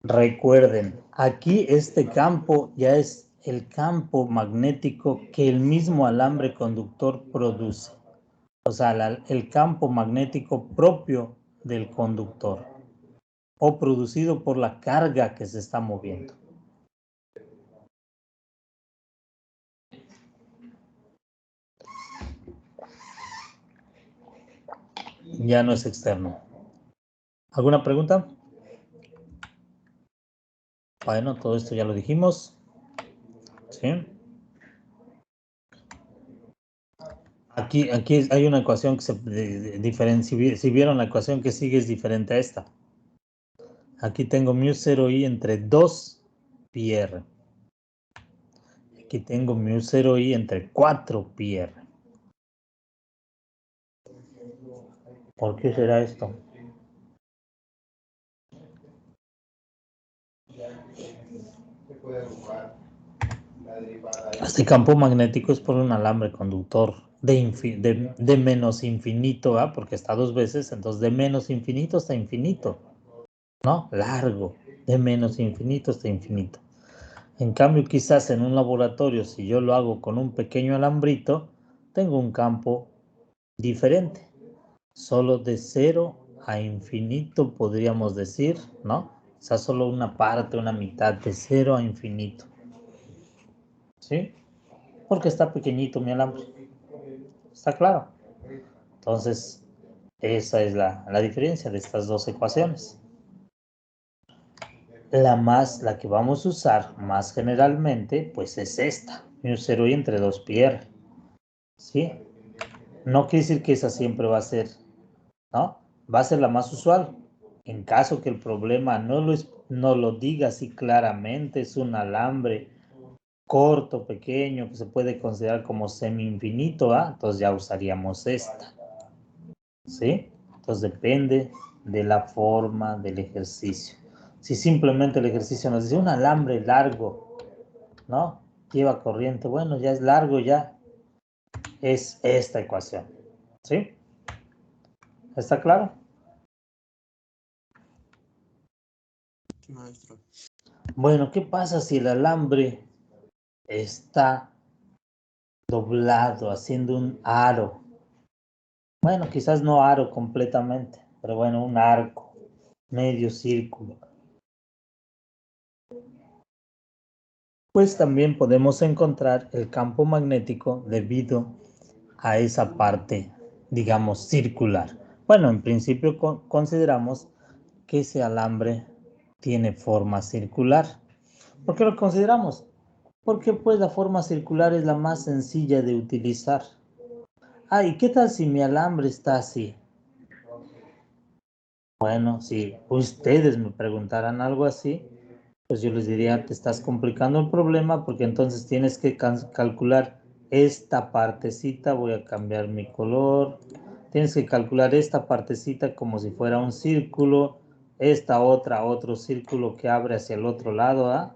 Recuerden, aquí este campo ya es el campo magnético que el mismo alambre conductor produce. O sea, el campo magnético propio del conductor o producido por la carga que se está moviendo. Ya no es externo. ¿Alguna pregunta? Bueno, todo esto ya lo dijimos. ¿Sí? Aquí hay una ecuación que se diferencia. Si vieron la ecuación que sigue es diferente a esta. Aquí tengo μ0i entre 2πr. Aquí tengo μ0i entre 4πr. ¿Por qué será esto? Este campo magnético es por un alambre conductor de menos infinito, ¿ah? Porque está dos veces, entonces de menos infinito hasta infinito, ¿no? Largo, de menos infinito hasta infinito. En cambio, quizás en un laboratorio, si yo lo hago con un pequeño alambrito, tengo un campo diferente, solo de 0 a infinito, podríamos decir, ¿no? O sea, solo una parte, una mitad, de 0 a infinito. ¿Sí? Porque está pequeñito mi alambre. ¿Está claro? Entonces, esa es la diferencia de estas dos ecuaciones. La que vamos a usar más generalmente, pues es esta. μ0 y entre 2 pi r. ¿Sí? No quiere decir que esa siempre va a ser, ¿no? Va a ser la más usual. En caso que el problema no lo diga así claramente, es un alambre corto, pequeño, que se puede considerar como semi-infinito, ¿ah? Entonces ya usaríamos esta. ¿Sí? Entonces depende de la forma del ejercicio. Si simplemente el ejercicio nos dice un alambre largo, ¿no? Lleva corriente, bueno, ya es largo, ya es esta ecuación. ¿Sí? ¿Está claro? Sí, maestro. Bueno, ¿qué pasa si el alambre está doblado, haciendo un aro? Bueno, quizás no aro completamente, pero bueno, un arco, medio círculo. Pues también podemos encontrar el campo magnético debido a esa parte, digamos, circular. Bueno, en principio consideramos que ese alambre tiene forma circular. ¿Por qué lo consideramos? Porque pues la forma circular es la más sencilla de utilizar. Ah, ¿y qué tal si mi alambre está así? Bueno, si ustedes me preguntaran algo así, pues yo les diría, te estás complicando el problema porque entonces tienes que calcular esta partecita, voy a cambiar mi color, tienes que calcular esta partecita como si fuera un círculo, esta otra, otro círculo que abre hacia el otro lado, ¿ah?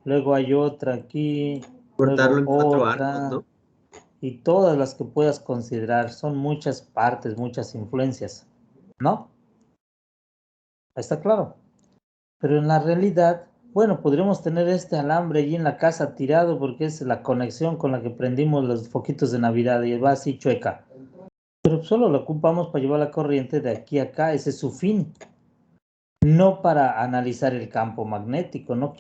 Luego hay otra aquí, Cortarlo luego en 4 arcos, otra, ¿no? y todas las que puedas considerar, son muchas partes, muchas influencias, ¿no? ¿Está claro? Pero en la realidad, bueno, podríamos tener este alambre allí en la casa tirado porque es la conexión con la que prendimos los foquitos de Navidad y va así chueca. Pero solo lo ocupamos para llevar la corriente de aquí a acá, ese es su fin. No para analizar el campo magnético, no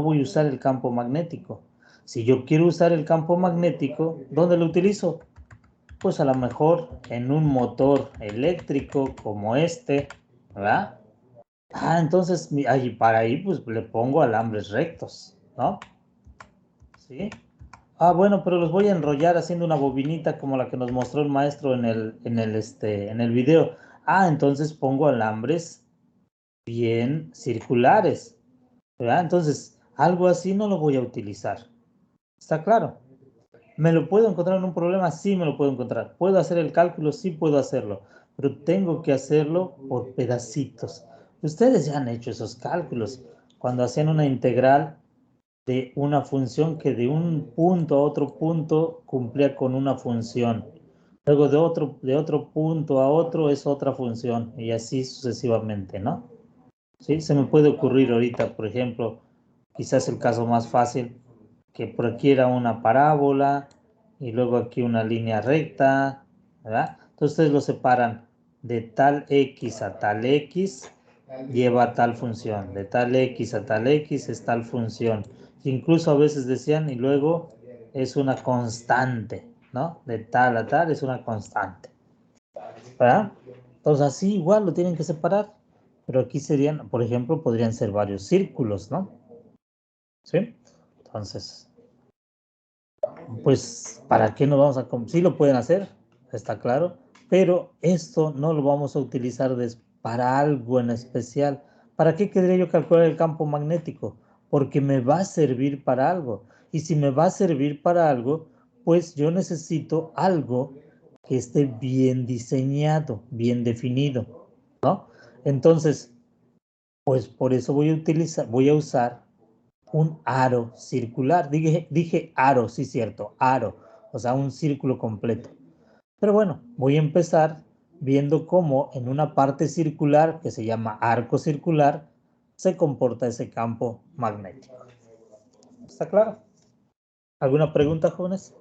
voy a usar el campo magnético. Si yo quiero usar el campo magnético, ¿dónde lo utilizo? Pues a lo mejor en un motor eléctrico como este, ¿verdad? Ah, entonces, para ahí pues le pongo alambres rectos, ¿no? ¿Sí? Ah, bueno, pero los voy a enrollar haciendo una bobinita como la que nos mostró el maestro en el video. Ah, entonces pongo alambres bien circulares, ¿verdad? Entonces, algo así no lo voy a utilizar. ¿Está claro? ¿Me lo puedo encontrar en un problema? Sí, me lo puedo encontrar. ¿Puedo hacer el cálculo? Sí, puedo hacerlo. Pero tengo que hacerlo por pedacitos. Ustedes ya han hecho esos cálculos. Cuando hacían una integral de una función que de un punto a otro punto cumplía con una función. Luego de otro punto a otro es otra función. Y así sucesivamente, ¿no? ¿Sí? Se me puede ocurrir ahorita, por ejemplo, quizás el caso más fácil, que por aquí era una parábola y luego aquí una línea recta, ¿verdad? Entonces ustedes lo separan de tal x a tal x, lleva a tal función, de tal x a tal x es tal función. Incluso a veces decían, y luego es una constante, ¿no? De tal a tal es una constante, ¿verdad? Entonces así igual lo tienen que separar, pero aquí serían, por ejemplo, podrían ser varios círculos, ¿no? ¿Sí? Entonces, pues, ¿para qué nos vamos a...? Sí lo pueden hacer, está claro, pero esto no lo vamos a utilizar para algo en especial. ¿Para qué querría yo calcular el campo magnético? Porque me va a servir para algo. Y si me va a servir para algo, pues yo necesito algo que esté bien diseñado, bien definido, ¿no? Entonces, pues por eso voy a usar un aro circular. Dije aro, sí, cierto, aro, o sea, un círculo completo. Pero bueno, voy a empezar viendo cómo en una parte circular que se llama arco circular se comporta ese campo magnético. ¿Está claro? ¿Alguna pregunta, jóvenes?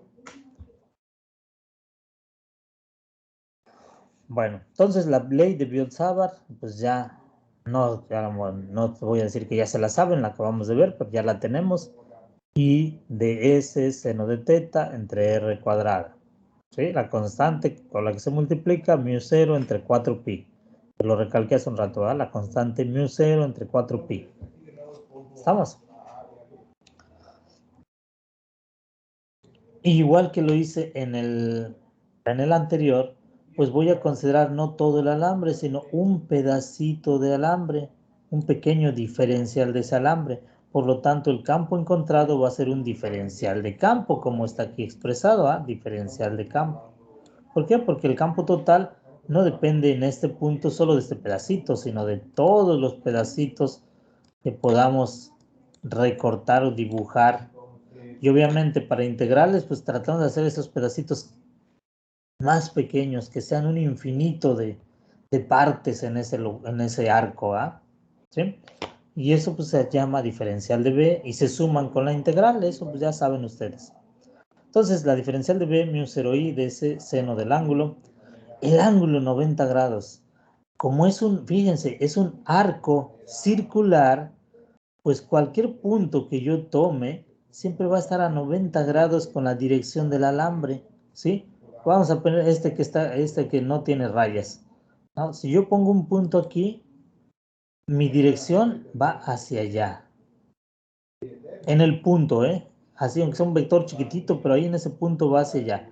Bueno, entonces la ley de Biot-Savart, pues ya no te voy a decir que ya se la saben, la acabamos de ver, pero ya la tenemos. Y de S seno de teta entre R cuadrada. ¿Sí? La constante con la que se multiplica μ0 entre 4pi. Lo recalqué hace un rato, ¿verdad? La constante μ0 entre 4pi. ¿Estamos? Igual que lo hice en el anterior, pues voy a considerar no todo el alambre, sino un pedacito de alambre, un pequeño diferencial de ese alambre. Por lo tanto, el campo encontrado va a ser un diferencial de campo, como está aquí expresado, ¿ah? Diferencial de campo. ¿Por qué? Porque el campo total no depende en este punto solo de este pedacito, sino de todos los pedacitos que podamos recortar o dibujar. Y obviamente para integrales, pues tratamos de hacer esos pedacitos más pequeños, que sean un infinito de partes en ese arco, ¿ah? ¿Sí? Y eso pues se llama diferencial de B y se suman con la integral, eso pues ya saben ustedes. Entonces la diferencial de B, μ0i de ese seno del ángulo, el ángulo 90 grados, como es fíjense, es un arco circular, pues cualquier punto que yo tome siempre va a estar a 90 grados con la dirección del alambre, ¿sí? Vamos a poner este que no tiene rayas, ¿no? Si yo pongo un punto aquí, mi dirección va hacia allá. En el punto, así, aunque sea un vector chiquitito, pero ahí en ese punto va hacia allá.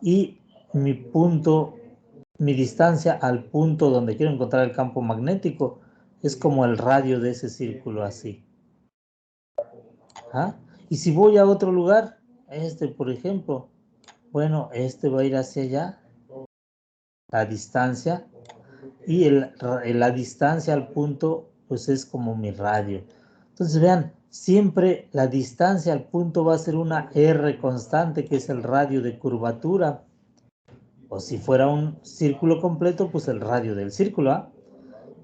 Y mi punto, mi distancia al punto donde quiero encontrar el campo magnético es como el radio de ese círculo, así. ¿Ah? Y si voy a otro lugar, por ejemplo, bueno, va a ir hacia allá, la distancia, y la distancia al punto, pues es como mi radio. Entonces vean, siempre la distancia al punto va a ser una R constante, que es el radio de curvatura. O si fuera un círculo completo, pues el radio del círculo, ¿ah?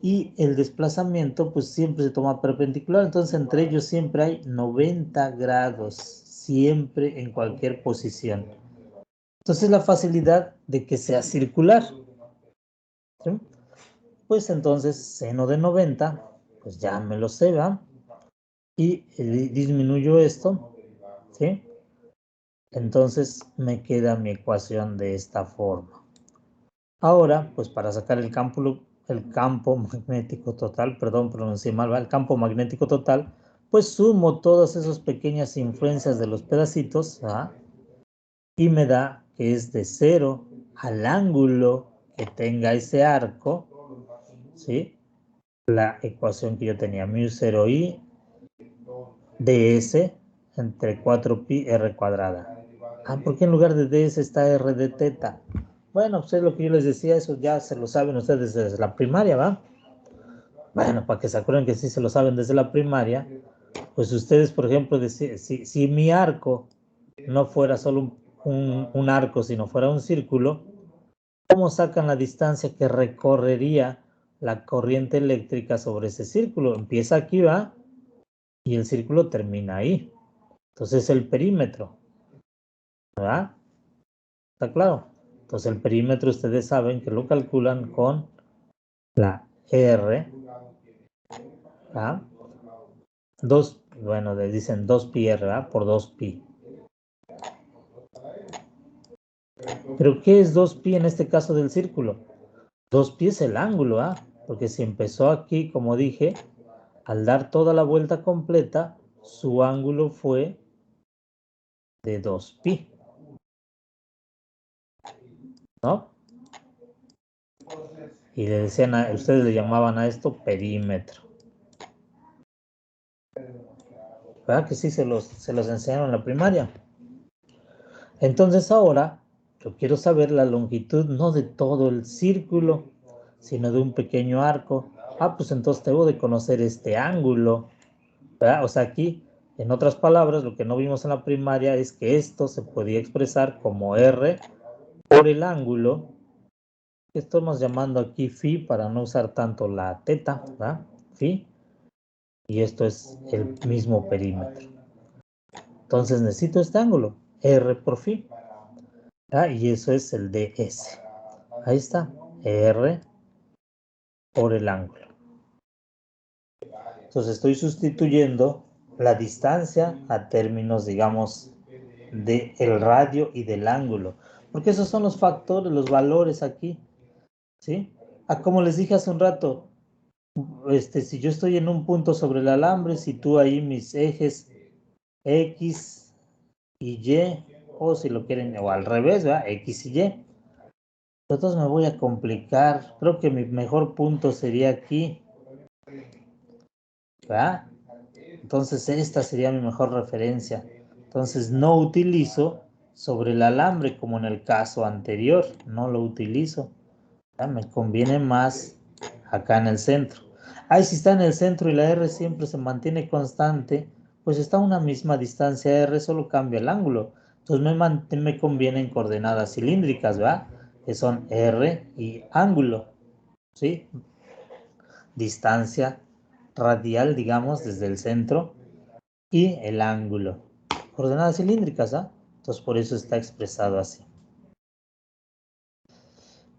Y el desplazamiento, pues siempre se toma perpendicular. Entonces entre ellos siempre hay 90 grados, siempre en cualquier posición. Entonces la facilidad de que sea circular, ¿sí? Pues entonces seno de 90, pues ya me lo sé, ¿va? Y disminuyo esto, ¿sí? Entonces me queda mi ecuación de esta forma. Ahora, pues para sacar el campo magnético total, perdón, pronuncié mal, ¿va? El campo magnético total, pues sumo todas esas pequeñas influencias de los pedacitos, ¿va? Y me da que es de 0 al ángulo que tenga ese arco, ¿sí? La ecuación que yo tenía, μ0i ds entre 4pi r cuadrada. Ah, ¿por qué en lugar de ds está r de teta? Bueno, pues es lo que yo les decía, eso ya se lo saben ustedes desde la primaria, ¿va? Bueno, para que se acuerden que sí se lo saben desde la primaria, pues ustedes, por ejemplo, si mi arco no fuera solo un arco, sino fuera un círculo, ¿cómo sacan la distancia que recorrería la corriente eléctrica sobre ese círculo? Empieza aquí, ¿va? Y el círculo termina ahí. Entonces el perímetro, ¿verdad? ¿Está claro? Entonces el perímetro ustedes saben que lo calculan con la R, ¿verdad? Bueno, le dicen 2pi R, ¿verdad? Por 2pi. ¿Pero qué es 2pi en este caso del círculo? 2pi es el ángulo, ¿ah? Porque si empezó aquí, como dije, al dar toda la vuelta completa, su ángulo fue de 2pi, ¿no? Y le decían ustedes le llamaban a esto perímetro. ¿Verdad que sí se los enseñaron en la primaria? Entonces ahora yo quiero saber la longitud no de todo el círculo, sino de un pequeño arco. Ah, pues entonces debo de conocer este ángulo, ¿verdad? O sea, aquí En otras palabras, lo que no vimos en la primaria es que esto se podía expresar como R por el ángulo, que estamos llamando aquí phi para no usar tanto la teta, ¿verdad? Phi, y esto es el mismo perímetro. Entonces necesito este ángulo, R por phi, ¿verdad? Y eso es el ds. Ahí está, R por el ángulo. Entonces estoy sustituyendo la distancia a términos, digamos, del radio y del ángulo. Porque esos son los factores, los valores aquí. ¿Sí? Como les dije hace un rato, si yo estoy en un punto sobre el alambre, si tú ahí mis ejes X y Y, o si lo quieren, o al revés, ¿verdad? X y Y. Entonces me voy a complicar. Creo que mi mejor punto sería aquí, ¿verdad? Entonces esta sería mi mejor referencia. Entonces no utilizo sobre el alambre como en el caso anterior. No lo utilizo. ¿Ya? Me conviene más acá en el centro. Ahí si está en el centro y la R siempre se mantiene constante, pues está a una misma distancia R, solo cambia el ángulo. Entonces me conviene en coordenadas cilíndricas, ¿verdad? Que son R y ángulo, ¿sí? Distancia radial, digamos, desde el centro y el ángulo. Coordenadas cilíndricas, ¿ah? Entonces por eso está expresado así.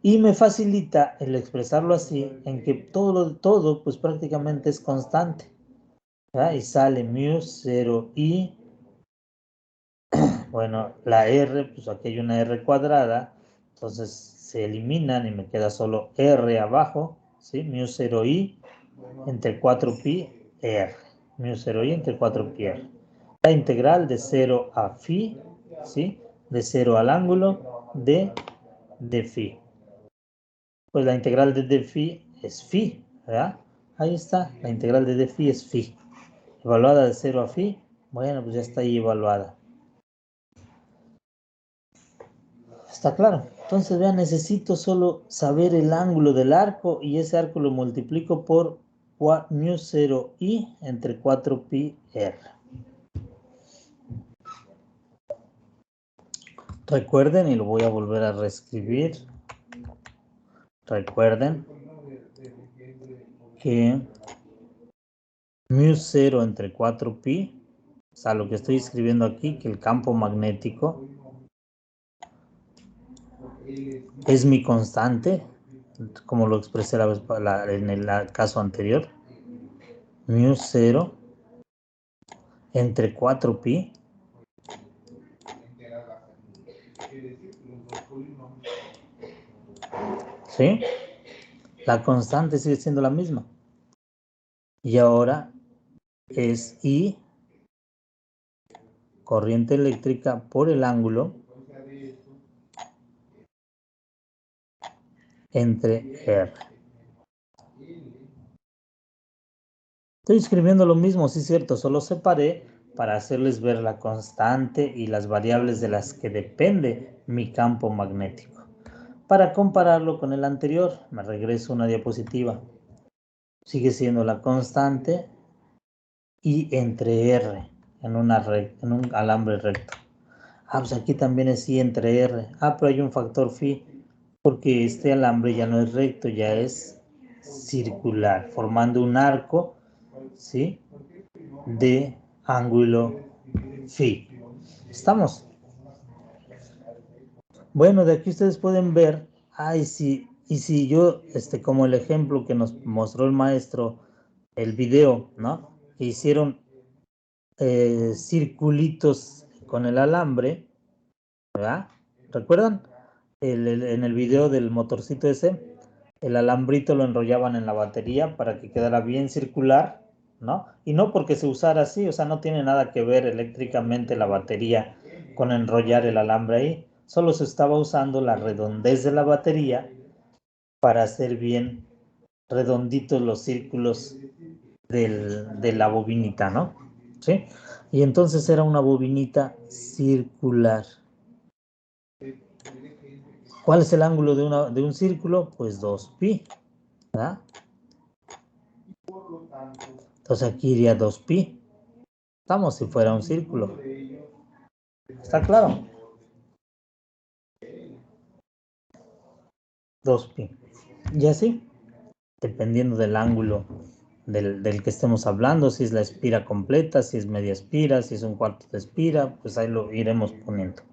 Y me facilita el expresarlo así, en que todo pues prácticamente es constante. ¿Verdad? Y sale mu 0i. Bueno, la r, pues aquí hay una r cuadrada. Entonces se eliminan y me queda solo r abajo. ¿Sí? Mu 0i entre 4pi r. Mu 0i entre 4pi r. La integral de 0 a phi. ¿Sí? De 0 al ángulo de phi. Pues la integral de phi es phi, ¿verdad? Ahí está, la integral de phi es phi. Evaluada de 0 a phi, bueno, pues ya está ahí evaluada. Está claro. Entonces, vean, necesito solo saber el ángulo del arco y ese arco lo multiplico por mu 0i entre 4pi r. Recuerden, y lo voy a volver a reescribir. Recuerden que mu 0 entre 4pi, o sea, lo que estoy escribiendo aquí, que el campo magnético es mi constante, como lo expresé en el caso anterior, mu 0 entre 4pi, ¿sí? La constante sigue siendo la misma. Y ahora es I, corriente eléctrica por el ángulo, entre R. Estoy escribiendo lo mismo, sí es cierto, solo separé para hacerles ver la constante y las variables de las que depende mi campo magnético. Para compararlo con el anterior, me regreso a una diapositiva. Sigue siendo la constante I entre R en un alambre recto. Pues aquí también es I entre R. Pero hay un factor phi porque este alambre ya no es recto, ya es circular, formando un arco, ¿sí? De ángulo phi. ¿Estamos? Bueno, de aquí ustedes pueden ver, y si yo, como el ejemplo que nos mostró el maestro, el video, ¿no? Que hicieron circulitos con el alambre, ¿verdad? ¿Recuerdan? En el video del motorcito ese, el alambrito lo enrollaban en la batería para que quedara bien circular, ¿no? Y no porque se usara así, o sea, no tiene nada que ver eléctricamente la batería con enrollar el alambre ahí, solo se estaba usando la redondez de la batería para hacer bien redonditos los círculos de la bobinita, ¿no? ¿Sí? Y entonces era una bobinita circular. ¿Cuál es el ángulo de un círculo? Pues 2pi, ¿verdad? Entonces aquí iría 2pi. Estamos si fuera un círculo. ¿Está claro? 2pi. Y así, dependiendo del ángulo del que estemos hablando, si es la espira completa, si es media espira, si es un cuarto de espira, pues ahí lo iremos poniendo.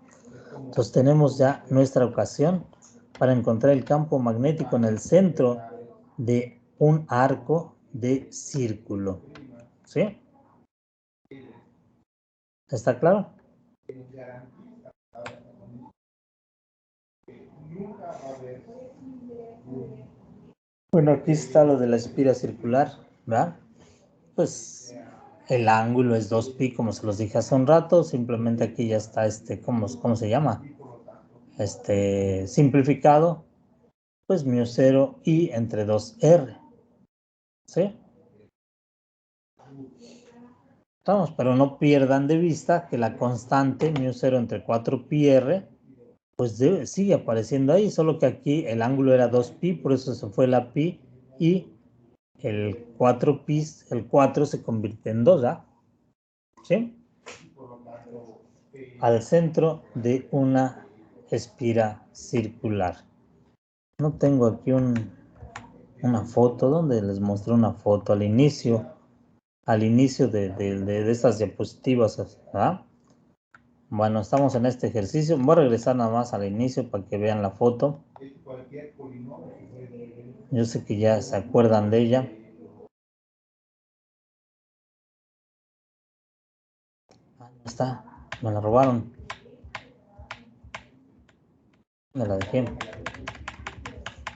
Entonces tenemos ya nuestra ocasión para encontrar el campo magnético en el centro de un arco de círculo. ¿Sí? ¿Está claro? Bueno, aquí está lo de la espira circular, ¿verdad? Pues el ángulo es 2pi, como se los dije hace un rato. Simplemente aquí ya está ¿cómo se llama? Simplificado. Pues μ0 y entre 2r. ¿Sí? Estamos, pero no pierdan de vista que la constante μ0 entre 4πr pues sigue apareciendo ahí, solo que aquí el ángulo era 2pi, por eso se fue la pi y el 4pi, el 4 se convierte en 2, ¿ah? ¿Sí? Al centro de una espira circular. No tengo aquí una foto donde les mostré una foto al inicio de estas diapositivas, ¿verdad? Bueno, estamos en este ejercicio. Voy a regresar nada más al inicio para que vean la foto. Yo sé que ya se acuerdan de ella. Ah, no está. Me la robaron. Me la dejé.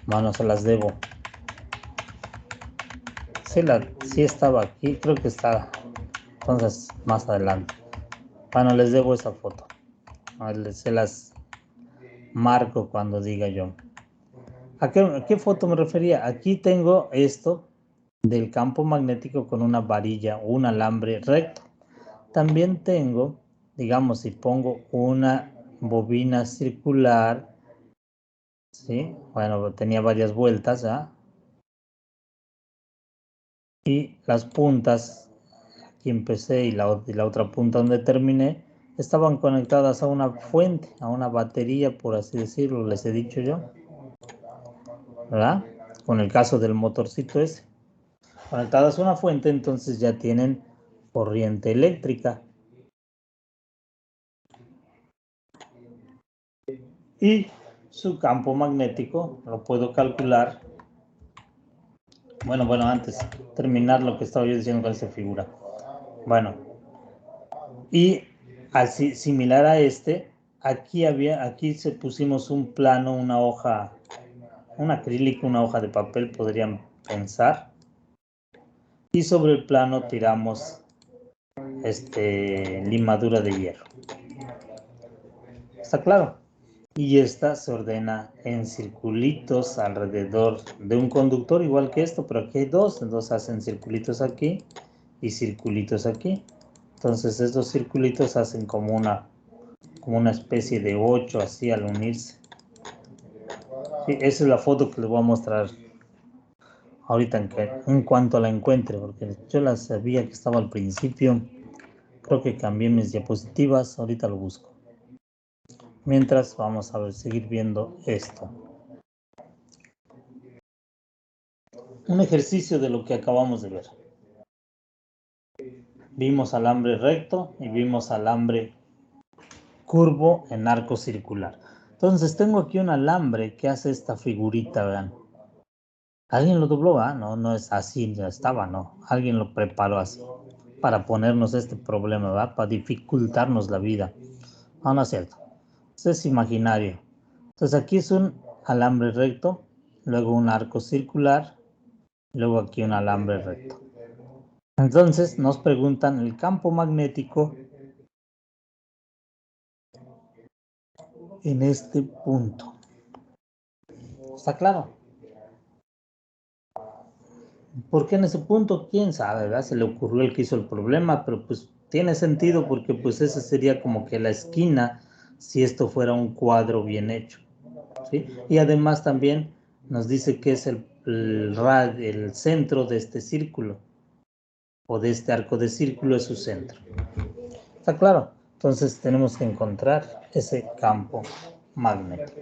Bueno, se las debo. Sí estaba aquí. Creo que está. Entonces, más adelante. Bueno, les debo esa foto. Se las marco cuando diga yo. ¿A qué foto me refería? Aquí tengo esto del campo magnético con una varilla o un alambre recto. También tengo, digamos, si pongo una bobina circular, ¿sí? Bueno, tenía varias vueltas, ¿ah? Y las puntas, aquí empecé y la otra punta donde terminé, estaban conectadas a una fuente, a una batería, por así decirlo, les he dicho yo, ¿verdad? Con el caso del motorcito ese. Conectadas a una fuente, entonces ya tienen corriente eléctrica. Y su campo magnético lo puedo calcular. Bueno, antes terminar lo que estaba yo diciendo con esta figura. Bueno, y así similar a aquí se pusimos un plano, una hoja, un acrílico, una hoja de papel, podrían pensar. Y sobre el plano tiramos limadura de hierro. ¿Está claro? Y esta se ordena en circulitos alrededor de un conductor, igual que esto, pero aquí hay dos, entonces hacen circulitos aquí y circulitos aquí. Entonces estos circulitos hacen como una especie de 8 así al unirse. Sí, esa es la foto que les voy a mostrar ahorita en cuanto la encuentre, porque yo la sabía que estaba al principio. Creo que cambié mis diapositivas, ahorita lo busco. Mientras vamos a seguir viendo esto. Un ejercicio de lo que acabamos de ver. Vimos alambre recto y vimos alambre curvo en arco circular. Entonces tengo aquí un alambre que hace esta figurita, vean. ¿Alguien lo dobló? No es así, ya estaba, no. Alguien lo preparó así para ponernos este problema, ¿verdad? Para dificultarnos la vida. No es cierto. Esto es imaginario. Entonces aquí es un alambre recto, luego un arco circular, luego aquí un alambre recto. Entonces nos preguntan el campo magnético en este punto. ¿Está claro? ¿Por qué en ese punto? ¿Quién sabe? ¿Verdad? Se le ocurrió el que hizo el problema, pero pues tiene sentido porque pues ese sería como que la esquina si esto fuera un cuadro bien hecho, ¿sí? Y además también nos dice que es el centro de este círculo. o de este arco de círculo es su centro. ¿Está claro? Entonces tenemos que encontrar ese campo magnético.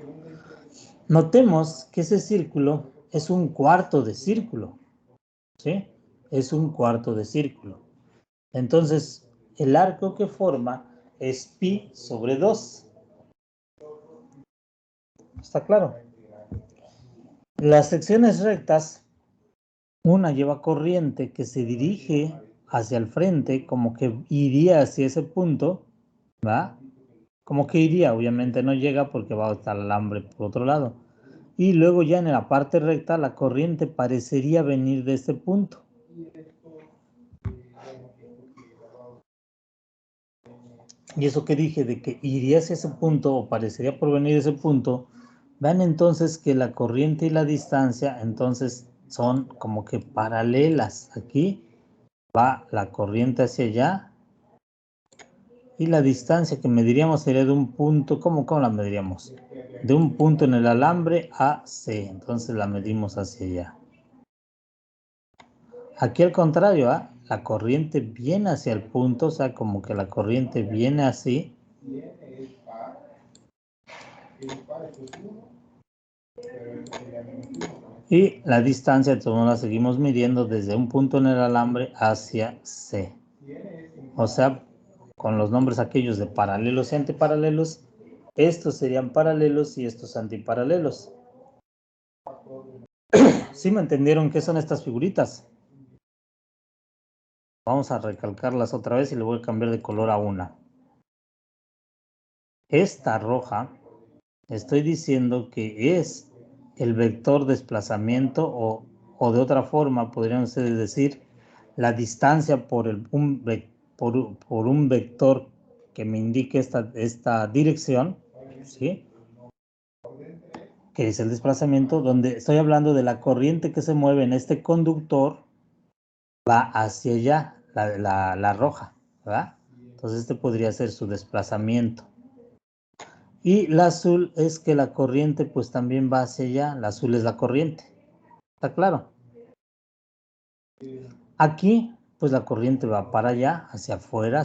Notemos que ese círculo es un cuarto de círculo, ¿sí? Es un cuarto de círculo. Entonces, el arco que forma es pi sobre 2. ¿Está claro? Las secciones rectas, una lleva corriente que se dirige hacia el frente, como que iría hacia ese punto, ¿va? Como que iría, obviamente no llega porque va a estar el alambre por otro lado. Y luego ya en la parte recta la corriente parecería venir de este punto. Y eso que dije de que iría hacia ese punto o parecería provenir de ese punto, vean entonces que la corriente y la distancia entonces son como que paralelas. Aquí va la corriente hacia allá y la distancia que mediríamos sería de un punto, ¿cómo la mediríamos? De un punto en el alambre a C, entonces la medimos hacia allá. Aquí al contrario, ¿eh? La corriente viene hacia el punto, o sea, como que la corriente viene así. Y la distancia, entonces la seguimos midiendo desde un punto en el alambre hacia C. O sea, con los nombres aquellos de paralelos y antiparalelos, estos serían paralelos y estos antiparalelos. ¿Sí me entendieron qué son estas figuritas? Vamos a recalcarlas otra vez y le voy a cambiar de color a una. Esta roja, estoy diciendo que es el vector desplazamiento o de otra forma podrían ustedes decir la distancia por un vector que me indique esta dirección, ¿sí? Que es el desplazamiento, donde estoy hablando de la corriente que se mueve en este conductor, va hacia allá, la roja, ¿verdad? Entonces este podría ser su desplazamiento. Y la azul es que la corriente pues también va hacia allá, la azul es la corriente. ¿Está claro? Aquí pues la corriente va para allá, hacia afuera,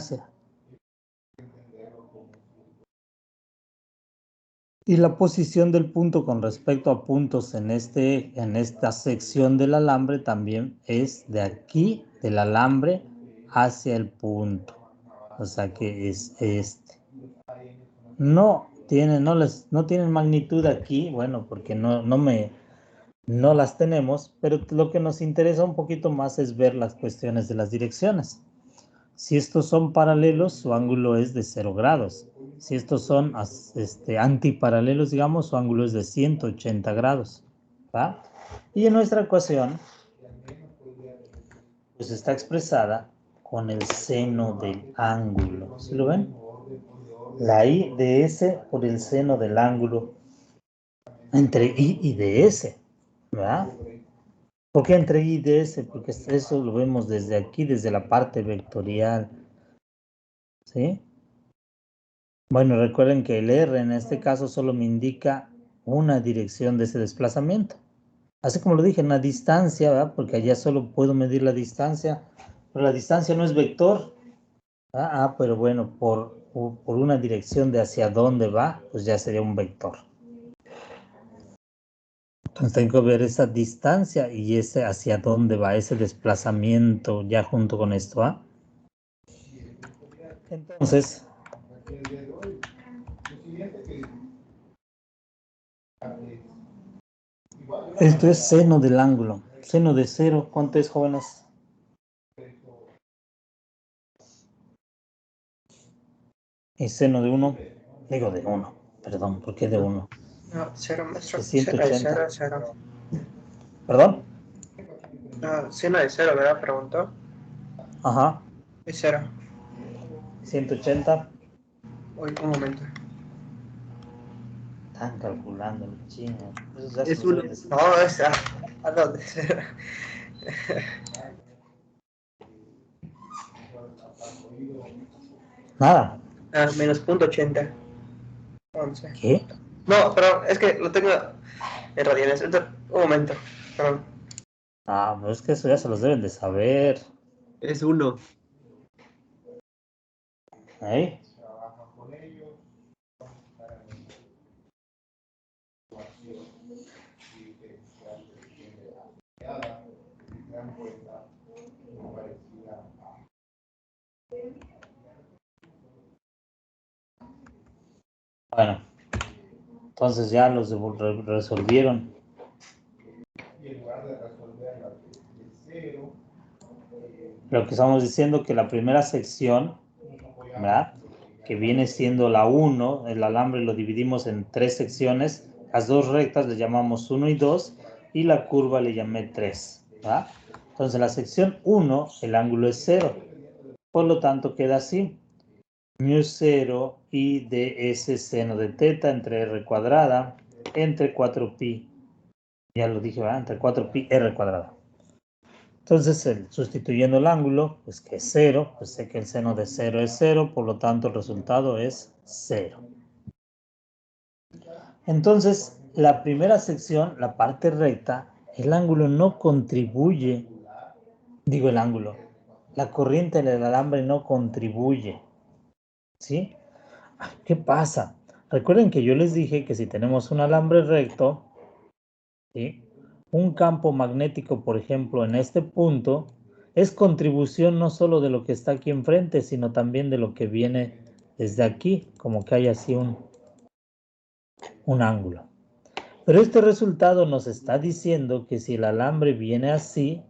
y la posición del punto con respecto a puntos en esta sección del alambre también es de aquí, del alambre, hacia el punto. O sea que es este. No tienen magnitud aquí, bueno, porque no las tenemos, pero lo que nos interesa un poquito más es ver las cuestiones de las direcciones. Si estos son paralelos, su ángulo es de 0 grados. Si estos son antiparalelos, digamos, su ángulo es de 180 grados. ¿Va? Y en nuestra ecuación, pues está expresada con el seno del ángulo. ¿Sí lo ven? La I de S por el seno del ángulo entre I y DS. ¿Verdad? ¿Por qué entre I y DS? Porque eso lo vemos desde aquí, desde la parte vectorial. ¿Sí? Bueno, recuerden que el R en este caso solo me indica una dirección de ese desplazamiento. Así como lo dije, en la distancia, ¿verdad? Porque allá solo puedo medir la distancia, pero la distancia no es vector. Pero bueno, por una dirección de hacia dónde va, pues ya sería un vector. Entonces tengo que ver esa distancia y ese hacia dónde va, ese desplazamiento ya junto con esto, ¿ah? Entonces, esto es seno del ángulo. Seno de 0, ¿cuánto es, jóvenes? Y seno de 1, digo de 1, perdón, ¿por qué de 1? No, 0, maestro. De 180. 0. ¿Perdón? No, seno de 0, ¿verdad? Preguntó. Ajá. Es 0. 180. Uy, un momento. Están calculando, chino. Es 1. No, es a dónde. 0. Nada. Menos .80. 11. ¿Qué? No, pero es que lo tengo en radianes. Un momento, perdón. Pues es que eso ya se los deben de saber. Es 1. Ahí. Bueno, entonces ya los resolvieron. Lo que estamos diciendo que la primera sección, ¿verdad?, que viene siendo la 1, el alambre lo dividimos en 3 secciones, las dos rectas le llamamos 1 y 2 y la curva le llamé 3, ¿verdad? Entonces la sección 1, el ángulo es 0, por lo tanto queda así: mu 0 y ds seno de teta entre r cuadrada entre 4pi, ya lo dije, ¿verdad?, entre 4pi r cuadrada. Entonces, sustituyendo el ángulo, pues que es 0, pues sé que el seno de 0 es 0, por lo tanto el resultado es 0. Entonces, la primera sección, la parte recta, el ángulo no contribuye, la corriente del alambre no contribuye, ¿sí? ¿Qué pasa? Recuerden que yo les dije que si tenemos un alambre recto, ¿sí?, un campo magnético, por ejemplo, en este punto, es contribución no solo de lo que está aquí enfrente, sino también de lo que viene desde aquí, como que hay así un ángulo. Pero este resultado nos está diciendo que si el alambre viene así,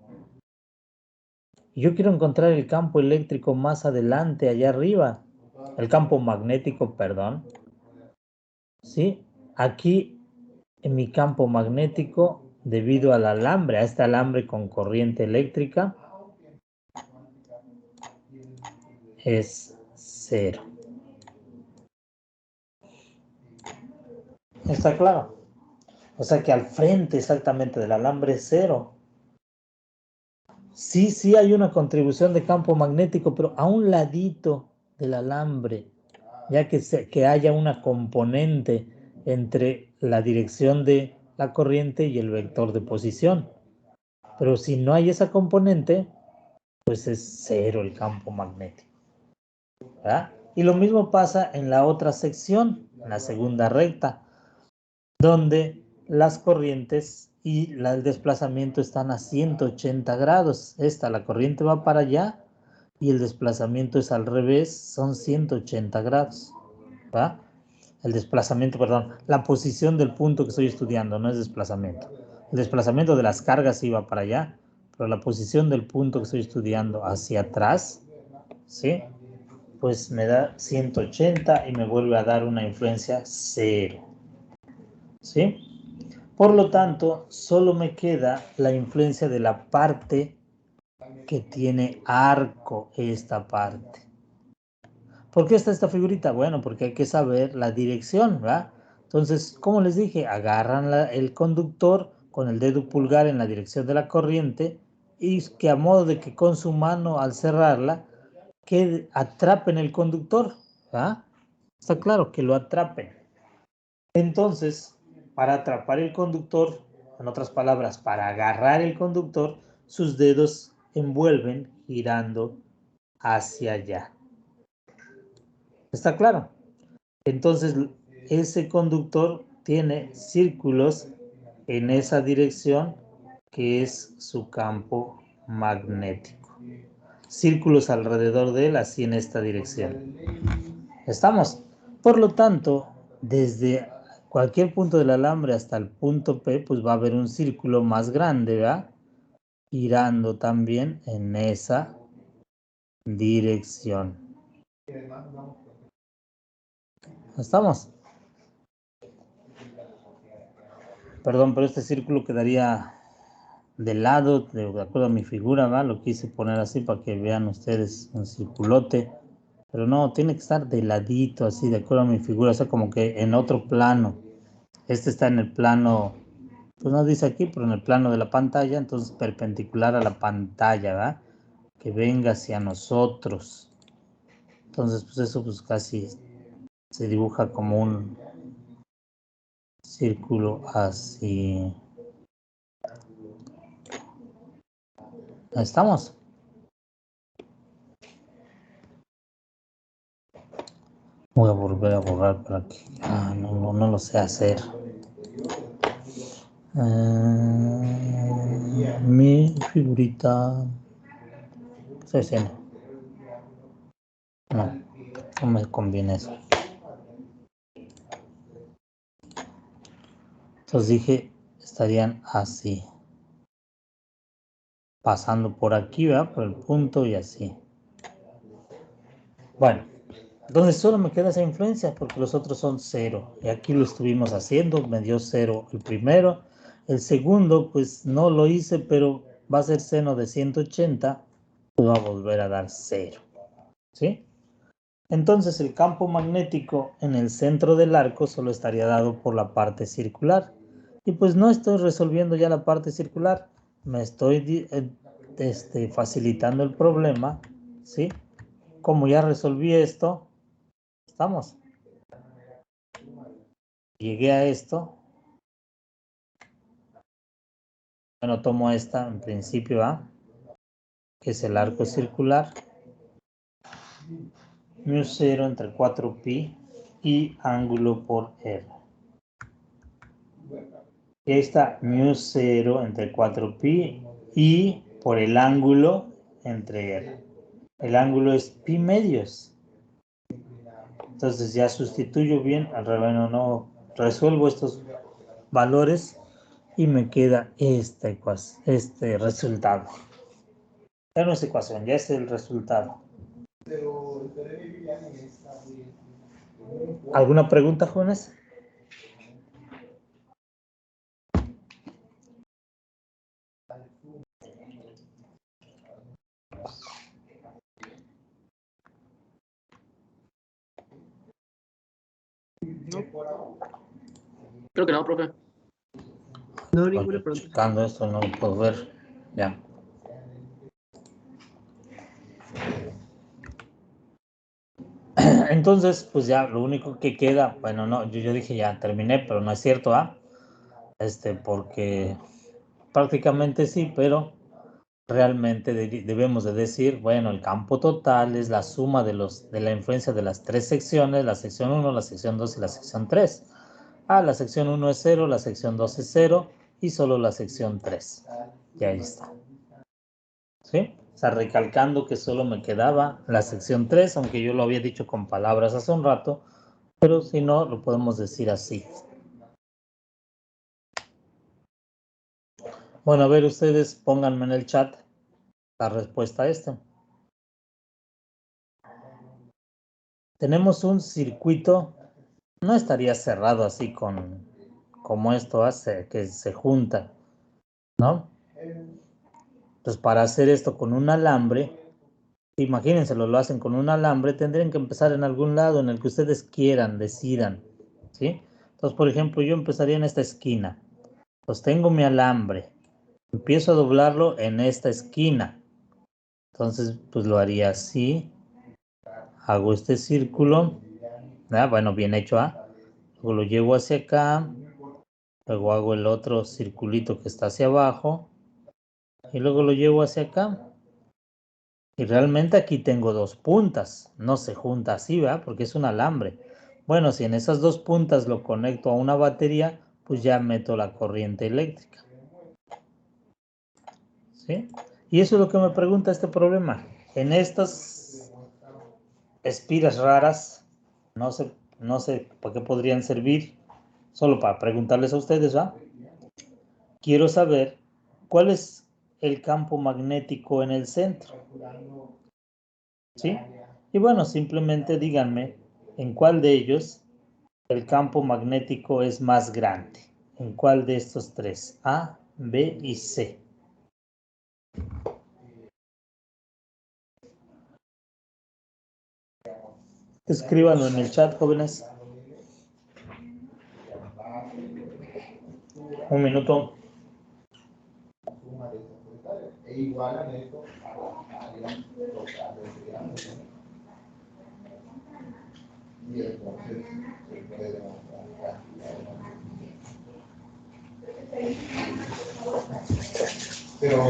y yo quiero encontrar el campo eléctrico más adelante, allá arriba, el campo magnético, perdón, ¿sí? Aquí en mi campo magnético, debido al alambre, a este alambre con corriente eléctrica, es 0. ¿Está claro? O sea que al frente exactamente del alambre es 0. Sí hay una contribución de campo magnético, pero a un ladito del alambre, ya que haya una componente entre la dirección de la corriente y el vector de posición. Pero si no hay esa componente, pues es 0 el campo magnético, ¿verdad? Y lo mismo pasa en la otra sección, en la segunda recta, donde las corrientes y el desplazamiento están a 180 grados. La corriente va para allá y el desplazamiento es al revés, son 180 grados, ¿va? El desplazamiento, perdón, la posición del punto que estoy estudiando, no es desplazamiento. El desplazamiento de las cargas iba para allá, pero la posición del punto que estoy estudiando hacia atrás, ¿sí?, pues me da 180 y me vuelve a dar una influencia 0, ¿sí? Por lo tanto, solo me queda la influencia de la parte que tiene arco, esta parte. ¿Por qué está esta figurita? Bueno, porque hay que saber la dirección, ¿verdad? Entonces, como les dije, agarran el conductor con el dedo pulgar en la dirección de la corriente y que a modo de que con su mano al cerrarla, que atrapen el conductor, ¿verdad? Está claro, que lo atrapen. Entonces, para atrapar el conductor, en otras palabras, para agarrar el conductor, sus dedos envuelven girando hacia allá. ¿Está claro? Entonces, ese conductor tiene círculos en esa dirección que es su campo magnético. Círculos alrededor de él, así en esta dirección. ¿Estamos? Por lo tanto, desde cualquier punto del alambre hasta el punto P, pues va a haber un círculo más grande, ¿verdad?, girando también en esa dirección. ¿Estamos? Perdón, pero este círculo quedaría de lado, de acuerdo a mi figura, ¿verdad? Lo quise poner así para que vean ustedes un circulote, pero no, tiene que estar de ladito, así, de acuerdo a mi figura, o sea, como que en otro plano. Este está en el plano, pues no dice aquí, pero en el plano de la pantalla, entonces perpendicular a la pantalla, ¿verdad?, que venga hacia nosotros. Entonces, pues eso pues casi se dibuja como un círculo así. Ahí estamos. volver a borrar para que... no lo sé hacer. Mi figurita... Sí, no me conviene eso. Entonces dije, estarían así. Pasando por aquí, ¿verdad? Por el punto y así. Bueno, entonces solo me queda esa influencia porque los otros son 0. Y aquí lo estuvimos haciendo, me dio 0 el primero. El segundo, pues no lo hice, pero va a ser seno de 180, pues va a volver a dar 0. ¿Sí? Entonces el campo magnético en el centro del arco solo estaría dado por la parte circular. Y pues no estoy resolviendo ya la parte circular, me estoy facilitando el problema, ¿sí? Como ya resolví esto, estamos. Llegué a esto. Bueno, tomo esta en principio A, que es el arco circular. μ0 entre 4pi y ángulo por R. Y ahí está μ0 entre 4pi y por el ángulo entre R. El ángulo es pi medios. Entonces ya sustituyo bien, al revés no resuelvo estos valores y me queda este resultado. Ya no es ecuación, ya es el resultado. ¿Alguna pregunta, jóvenes? No. Creo que no, profe. No, ninguna pregunta. Checando esto, no lo puedo ver. Ya. Entonces, pues ya lo único que queda, bueno, no, yo dije ya terminé, pero no es cierto, ¿ah? Porque prácticamente sí, pero realmente debemos de decir, bueno, el campo total es la suma de la influencia de las tres secciones, la sección 1, la sección 2 y la sección 3. La sección 1 es 0, la sección 2 es 0 y solo la sección 3. Y ahí está. ¿Sí? O sea, recalcando que solo me quedaba la sección 3, aunque yo lo había dicho con palabras hace un rato, pero si no, lo podemos decir así. Bueno, a ver, ustedes pónganme en el chat la respuesta a esto. Tenemos un circuito, no estaría cerrado así como esto hace, que se junta, ¿no? Entonces, para hacer esto con un alambre, imagínense, lo hacen con un alambre, tendrían que empezar en algún lado en el que ustedes quieran, decidan, ¿sí? Entonces, por ejemplo, yo empezaría en esta esquina. Pues tengo mi alambre, empiezo a doblarlo en esta esquina. Entonces, pues lo haría así. Hago este círculo. Bueno, bien hecho, Luego lo llevo hacia acá. Luego hago el otro circulito que está hacia abajo. Y luego lo llevo hacia acá. Y realmente aquí tengo dos puntas. No se junta así, ¿verdad? Porque es un alambre. Bueno, si en esas dos puntas lo conecto a una batería, pues ya meto la corriente eléctrica. ¿Sí? Y eso es lo que me pregunta este problema. En estas espiras raras, no sé para qué podrían servir, solo para preguntarles a ustedes, ¿va? Quiero saber cuál es el campo magnético en el centro. ¿Sí? Y bueno, simplemente díganme en cuál de ellos el campo magnético es más grande. ¿En cuál de estos tres? A, B y C. Escríbanlo en el chat, jóvenes. Un minuto. Pero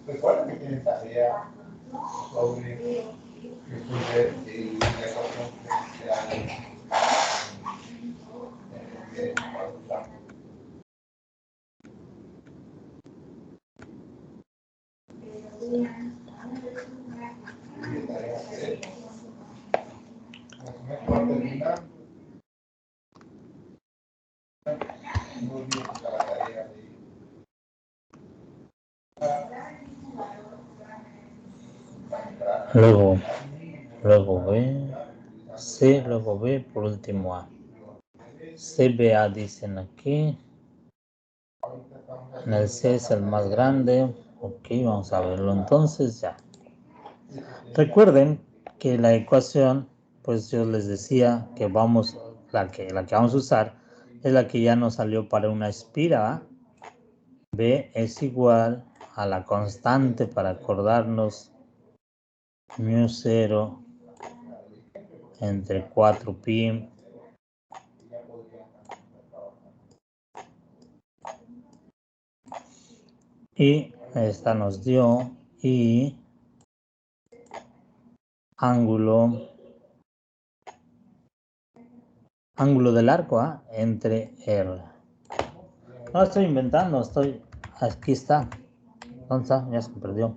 Recuerda que tienen tarea sobre resolver la ecuación diferencial. Luego B, C, luego B, por último A. CBA dicen aquí. En el C es el más grande. Ok, vamos a verlo entonces ya. Recuerden que la ecuación, pues yo les decía que vamos, la que vamos a usar es la que ya nos salió para una espira. B es igual a la constante para acordarnos mu 0 entre 4pi y esta nos dio y ángulo del arco entre R. No estoy inventando, aquí está. ¿Dónde está? Ya se me perdió.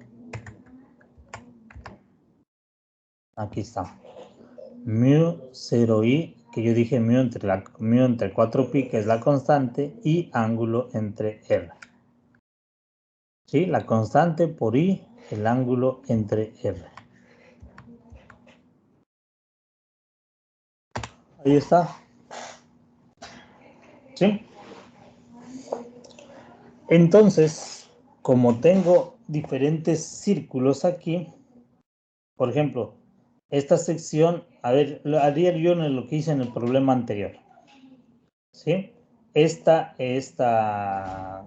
Aquí está. Mu 0i, que yo dije mu entre 4pi, que es la constante, y ángulo entre R. ¿Sí? La constante por i, el ángulo entre R. Ahí está. ¿Sí? Entonces, como tengo diferentes círculos aquí, por ejemplo, esta sección, a ver, lo haría yo en lo que hice en el problema anterior. ¿Sí? Esta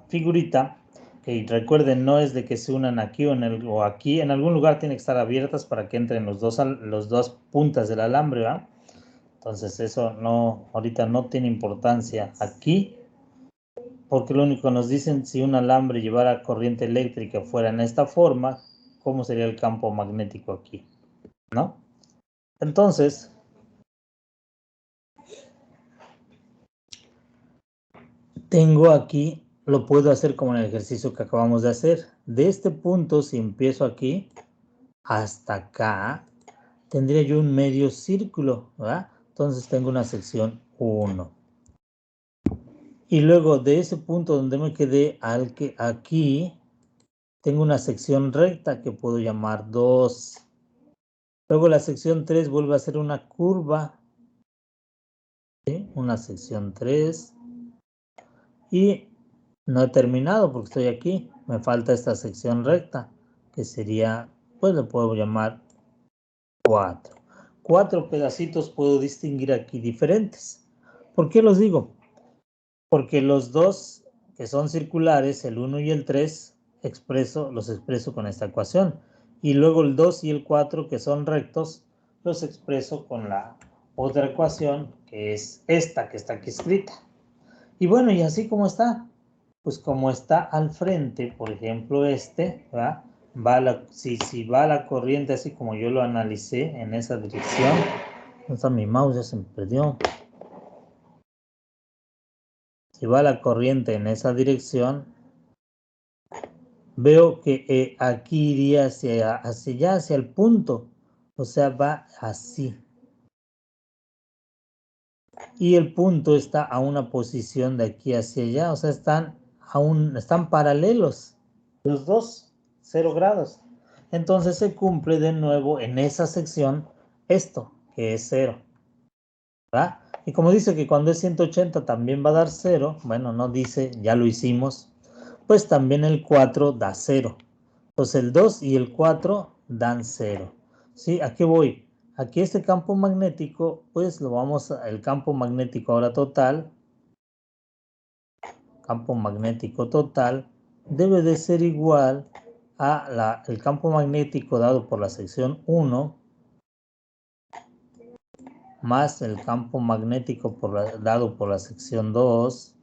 figurita, que recuerden, no es de que se unan aquí o aquí, en algún lugar tiene que estar abiertas para que entren los dos puntas del alambre, ¿verdad? Entonces eso no, ahorita no tiene importancia aquí, porque lo único que nos dicen, si un alambre llevara corriente eléctrica fuera en esta forma, ¿cómo sería el campo magnético aquí? ¿No? Entonces, tengo aquí, lo puedo hacer como en el ejercicio que acabamos de hacer. De este punto, si empiezo aquí, hasta acá, tendría yo un medio círculo, ¿verdad? Entonces tengo una sección 1. Y luego de ese punto donde me quedé al que aquí, tengo una sección recta que puedo llamar 2. Luego la sección 3 vuelve a ser una curva. ¿Sí? Una sección 3. Y no he terminado porque estoy aquí. Me falta esta sección recta, que sería, pues le puedo llamar 4. 4 pedacitos puedo distinguir aquí diferentes. ¿Por qué los digo? Porque los dos que son circulares, el 1 y el 3, los expreso con esta ecuación. Y luego el 2 y el 4 que son rectos, los expreso con la otra ecuación, que es esta que está aquí escrita. Y bueno, y así como está, pues como está al frente, por ejemplo ¿verdad? Si va la corriente así como yo lo analicé en esa dirección. ¿Dónde está mi mouse? Ya se me perdió. Si va la corriente en esa dirección, veo que aquí iría hacia allá, hacia el punto. O sea, va así. Y el punto está a una posición de aquí hacia allá. O sea, están paralelos. Los dos, 0 grados. Entonces se cumple de nuevo en esa sección esto, que es 0. ¿verdad? Y como dice que cuando es 180 también va a dar 0, bueno, no dice, ya lo hicimos, pues también el 4 da 0. Pues el 2 y el 4 dan 0. ¿Sí? ¿A qué voy? Aquí este campo magnético, pues lo vamos a, el campo magnético ahora total, campo magnético total, debe de ser igual a el campo magnético dado por la sección 1 más el campo magnético dado por la sección 2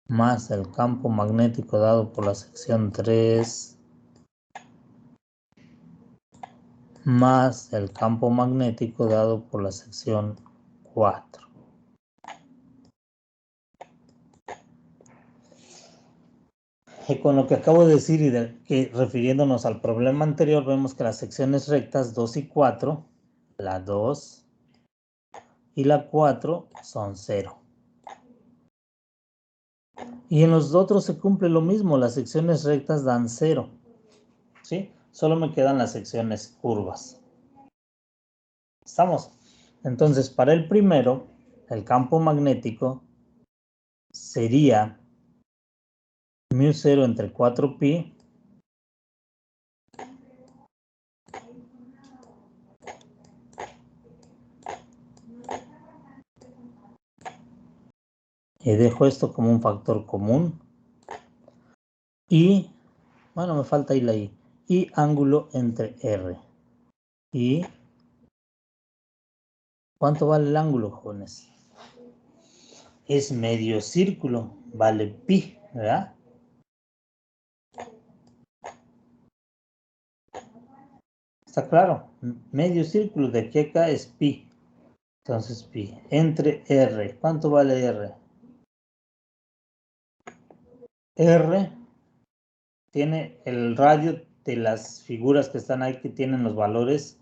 más el campo magnético dado por la sección 3 más el campo magnético dado por la sección 4. Y con lo que acabo de decir y que refiriéndonos al problema anterior, vemos que las secciones rectas 2 y 4, la 2 y la 4 son 0. Y en los otros se cumple lo mismo, las secciones rectas dan 0. ¿Sí? Solo me quedan las secciones curvas. ¿Estamos? Entonces, para el primero, el campo magnético sería μ0 entre 4pi y dejo esto como un factor común y, bueno, me falta ir ahí, y ángulo entre R. ¿Y cuánto vale el ángulo, jóvenes? Es medio círculo, vale pi, ¿verdad? ¿Está claro? Medio círculo de aquí a acá es pi. Entonces pi entre R. ¿Cuánto vale R? R tiene el radio de las figuras que están ahí que tienen los valores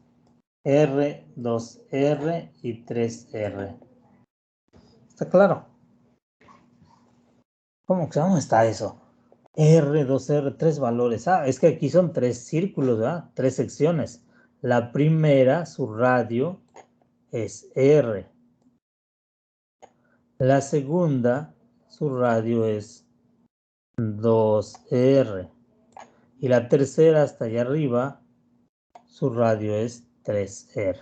R, 2R y 3R. ¿Está claro? ¿Cómo está eso? R, 2R, 3 valores. Ah, es que aquí son 3 círculos, ¿verdad? 3 secciones. La primera, su radio, es R. La segunda, su radio es 2R. Y la tercera, hasta allá arriba, su radio es 3R.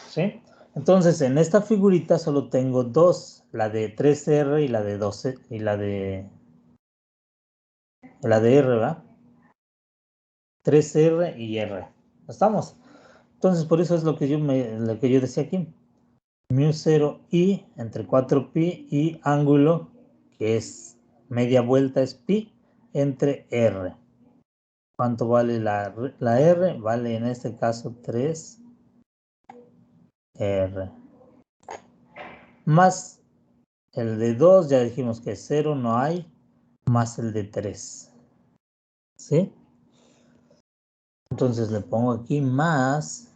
¿Sí? Entonces, en esta figurita solo tengo dos, la de 3R y la de 12 y la de R, ¿verdad? 3R y R. ¿Estamos? Entonces, por eso es lo que yo decía aquí. μ0 i entre 4pi y ángulo, que es media vuelta, es pi entre R. ¿Cuánto vale la R? Vale en este caso 3R. Más el de 2, ya dijimos que 0 no hay, más el de 3. ¿Sí? Entonces le pongo aquí más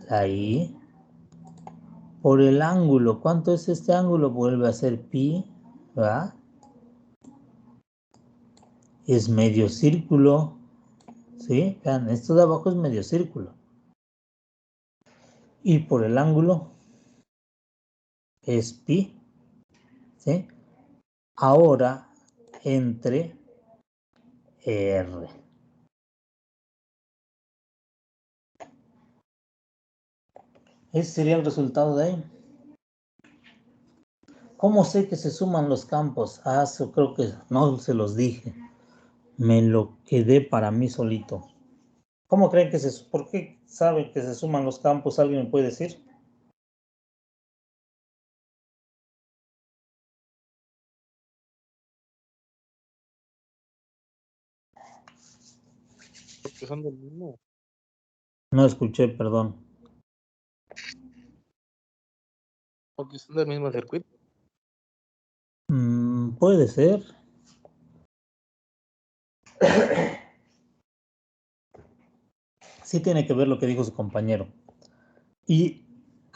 la I por el ángulo. ¿Cuánto es este ángulo? Vuelve a ser pi, ¿verdad? Es medio círculo. ¿Sí? Vean, esto de abajo es medio círculo. Y por el ángulo es pi. ¿Sí? Ahora entre R. Ese sería el resultado de ahí. ¿Cómo sé que se suman los campos? Ah, eso creo que no se los dije. Me lo quedé para mí solito. ¿Cómo creen que por qué saben que se suman los campos? ¿Alguien me puede decir? Porque son del mismo. No escuché, perdón. Porque son del mismo circuito. Puede ser. Sí tiene que ver lo que dijo su compañero. Y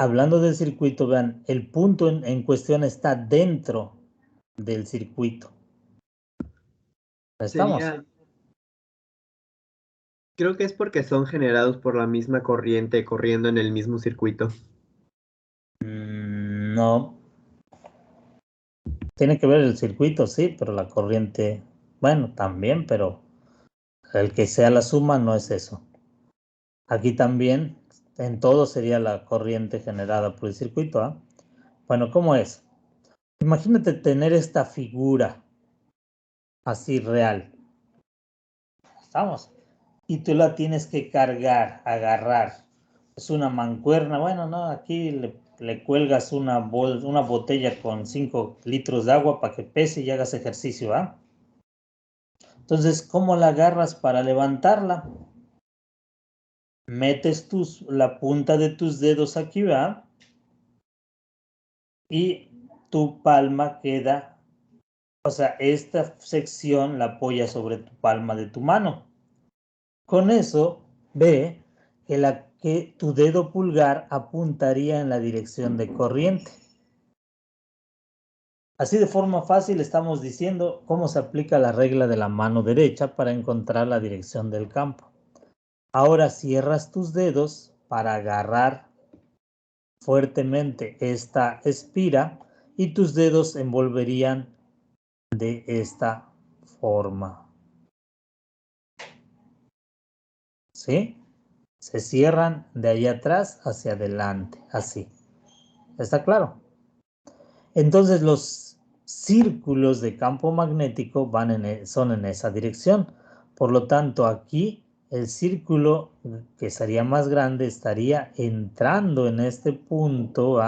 hablando del circuito, vean, el punto en cuestión está dentro del circuito. ¿Estamos? Creo que es porque son generados por la misma corriente corriendo en el mismo circuito. No. Tiene que ver el circuito, sí, pero la corriente, bueno, también, pero el que sea la suma no es eso. Aquí también, en todo sería la corriente generada por el circuito, ¿ah? Bueno, ¿cómo es? Imagínate tener esta figura así real. ¿Estamos? Y tú la tienes que cargar, agarrar. Es una mancuerna. Bueno, no, aquí le cuelgas una botella con 5 litros de agua para que pese y hagas ejercicio, ¿ah? Entonces, ¿cómo la agarras para levantarla? Metes la punta de tus dedos aquí, ¿va? Y tu palma queda, o sea, esta sección la apoyas sobre tu palma de tu mano. Con eso, ve que tu dedo pulgar apuntaría en la dirección de corriente. Así de forma fácil estamos diciendo cómo se aplica la regla de la mano derecha para encontrar la dirección del campo. Ahora cierras tus dedos para agarrar fuertemente esta espira y tus dedos envolverían de esta forma. ¿Sí? Se cierran de ahí atrás hacia adelante, así. ¿Está claro? Entonces los círculos de campo magnético son en esa dirección. Por lo tanto, aquí el círculo que sería más grande estaría entrando en este punto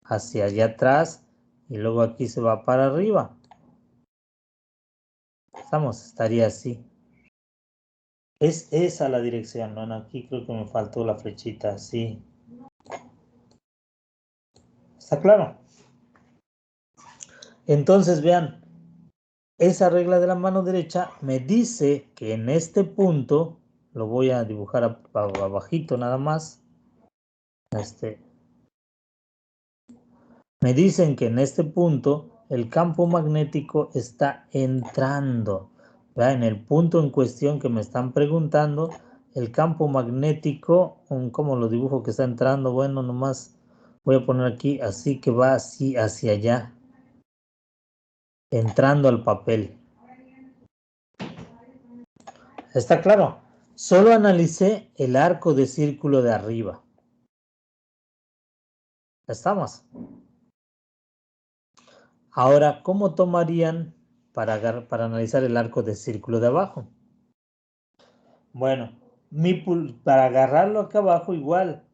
hacia allá atrás y luego aquí se va para arriba. Estaría así. Es esa la dirección, ¿no? Aquí creo que me faltó la flechita, sí. ¿Está claro? Entonces, vean, esa regla de la mano derecha me dice que en este punto, lo voy a dibujar abajito nada más. Me dicen que en este punto el campo magnético está entrando. ¿Verdad? En el punto en cuestión que me están preguntando, el campo magnético, ¿cómo lo dibujo que está entrando? Bueno, nomás voy a poner aquí, así que va así hacia allá, entrando al papel. ¿Está claro? Solo analicé el arco de círculo de arriba. ¿Estamos? Ahora, ¿cómo tomarían para analizar el arco de círculo de abajo? Bueno, para agarrarlo acá abajo igual,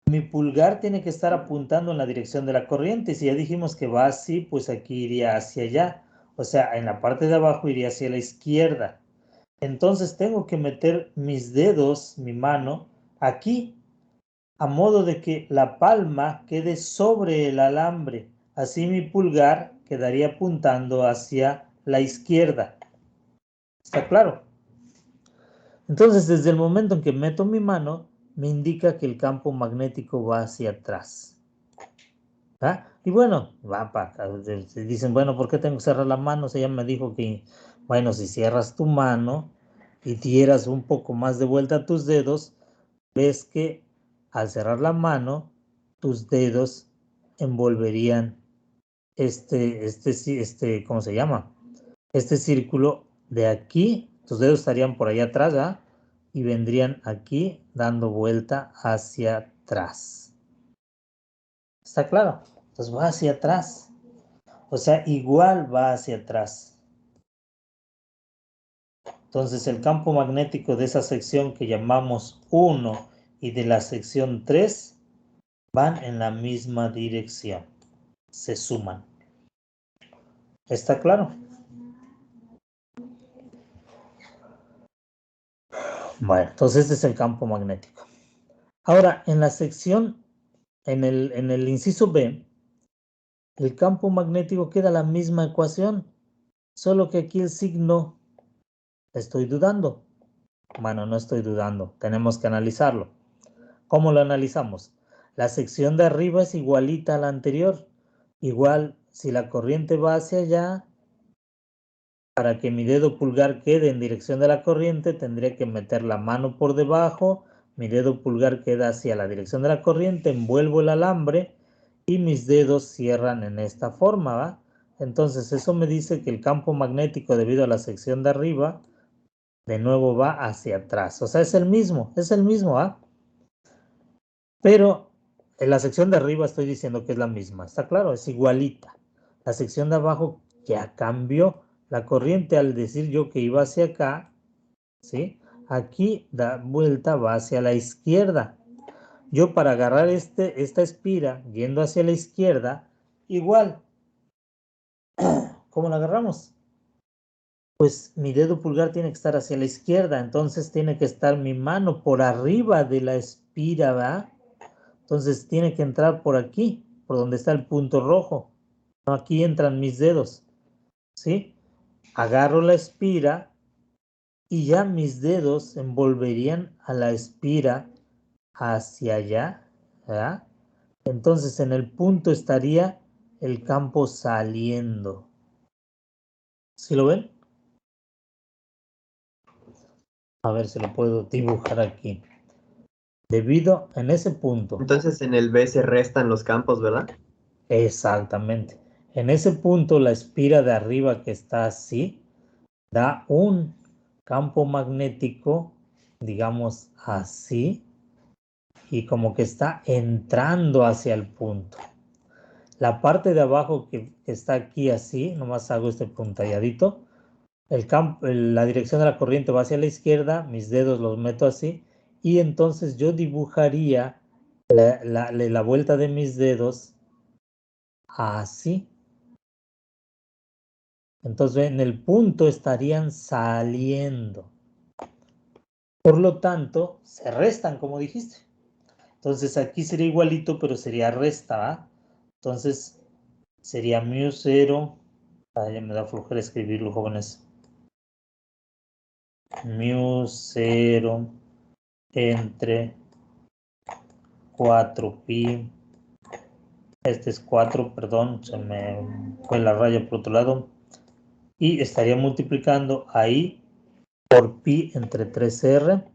mi pulgar tiene que estar apuntando en la dirección de la corriente. Si ya dijimos que va así, pues aquí iría hacia allá. O sea, en la parte de abajo iría hacia la izquierda. Entonces tengo que meter mis dedos, mi mano, aquí, a modo de que la palma quede sobre el alambre. Así mi pulgar quedaría apuntando hacia la izquierda. ¿Está claro? Entonces, desde el momento en que meto mi mano, me indica que el campo magnético va hacia atrás. ¿Ah? Y bueno, dicen, bueno, ¿por qué tengo que cerrar la mano? O sea, ya me dijo que, bueno, si cierras tu mano y dieras un poco más de vuelta a tus dedos, ves que al cerrar la mano, tus dedos envolverían ¿cómo se llama? Este círculo de aquí, tus dedos estarían por allá atrás, ¿ah? Y vendrían aquí dando vuelta hacia atrás. ¿Está claro? Entonces va hacia atrás. O sea, igual va hacia atrás. Entonces el campo magnético de esa sección que llamamos 1 y de la sección 3 van en la misma dirección. Se suman. ¿Está claro? Bueno, entonces este es el campo magnético. Ahora, en la sección, en el inciso B, el campo magnético queda la misma ecuación, solo que aquí el signo, estoy dudando. Bueno, no estoy dudando, tenemos que analizarlo. ¿Cómo lo analizamos? La sección de arriba es igualita a la anterior. Igual, si la corriente va hacia allá, para que mi dedo pulgar quede en dirección de la corriente, tendría que meter la mano por debajo, mi dedo pulgar queda hacia la dirección de la corriente, envuelvo el alambre y mis dedos cierran en esta forma, ¿va? Entonces eso me dice que el campo magnético debido a la sección de arriba, de nuevo va hacia atrás. O sea, es el mismo, ¿ah? Pero en la sección de arriba estoy diciendo que es la misma, ¿está claro? Es igualita. La sección de abajo ya cambió. La corriente al decir yo que iba hacia acá, ¿sí? Aquí da vuelta, va hacia la izquierda. Yo para agarrar esta espira yendo hacia la izquierda, igual, ¿cómo la agarramos? Pues mi dedo pulgar tiene que estar hacia la izquierda, entonces tiene que estar mi mano por arriba de la espira, ¿va? Entonces tiene que entrar por aquí, por donde está el punto rojo. Aquí entran mis dedos, ¿sí? Agarro la espira y ya mis dedos envolverían a la espira hacia allá, ¿verdad? Entonces en el punto estaría el campo saliendo. ¿Sí lo ven? A ver si lo puedo dibujar aquí. Debido en ese punto. Entonces en el B se restan los campos, ¿verdad? Exactamente. En ese punto la espira de arriba que está así da un campo magnético, digamos así, y como que está entrando hacia el punto. La parte de abajo que está aquí así, nomás hago este puntalladito, la dirección de la corriente va hacia la izquierda, mis dedos los meto así, y entonces yo dibujaría la vuelta de mis dedos así. Entonces en el punto estarían saliendo. Por lo tanto, se restan, como dijiste. Entonces aquí sería igualito, pero sería resta, ¿va? Entonces sería μ0. Ya me da flojera escribirlo, jóvenes. μ0 entre 4pi. Este es 4, perdón, se me fue la raya por otro lado. Y estaría multiplicando ahí por pi entre 3r.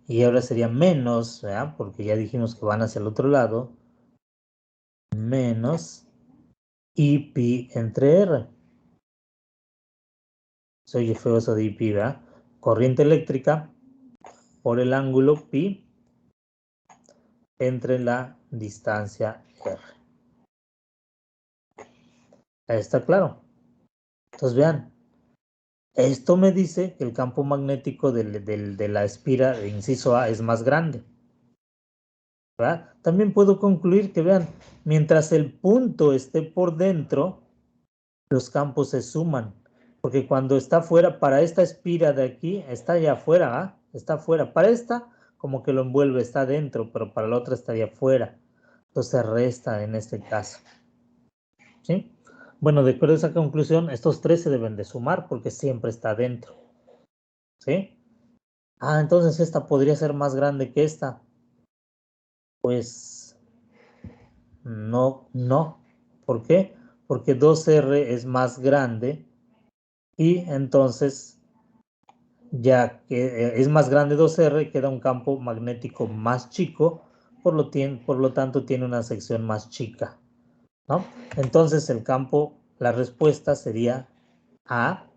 Y ahora sería menos, ¿verdad? Porque ya dijimos que van hacia el otro lado. Menos I pi entre R. Se oye feo eso de I pi, ¿verdad? Corriente eléctrica por el ángulo pi entre la distancia R. Ahí está claro. Entonces vean, esto me dice que el campo magnético de la espira de inciso A es más grande. ¿Verdad? También puedo concluir que vean, mientras el punto esté por dentro, los campos se suman. Porque cuando está fuera, para esta espira de aquí, está allá afuera, ¿ah? Está afuera. Para esta, como que lo envuelve, está dentro, pero para la otra estaría afuera. Entonces resta en este caso. ¿Sí? Bueno, de acuerdo a esa conclusión, estos tres se deben de sumar porque siempre está dentro. ¿Sí? Ah, entonces esta podría ser más grande que esta. Pues no. ¿Por qué? Porque 2R es más grande y entonces, ya que es más grande 2R, queda un campo magnético más chico, por lo tanto tiene una sección más chica, ¿no? Entonces el campo, la respuesta sería A,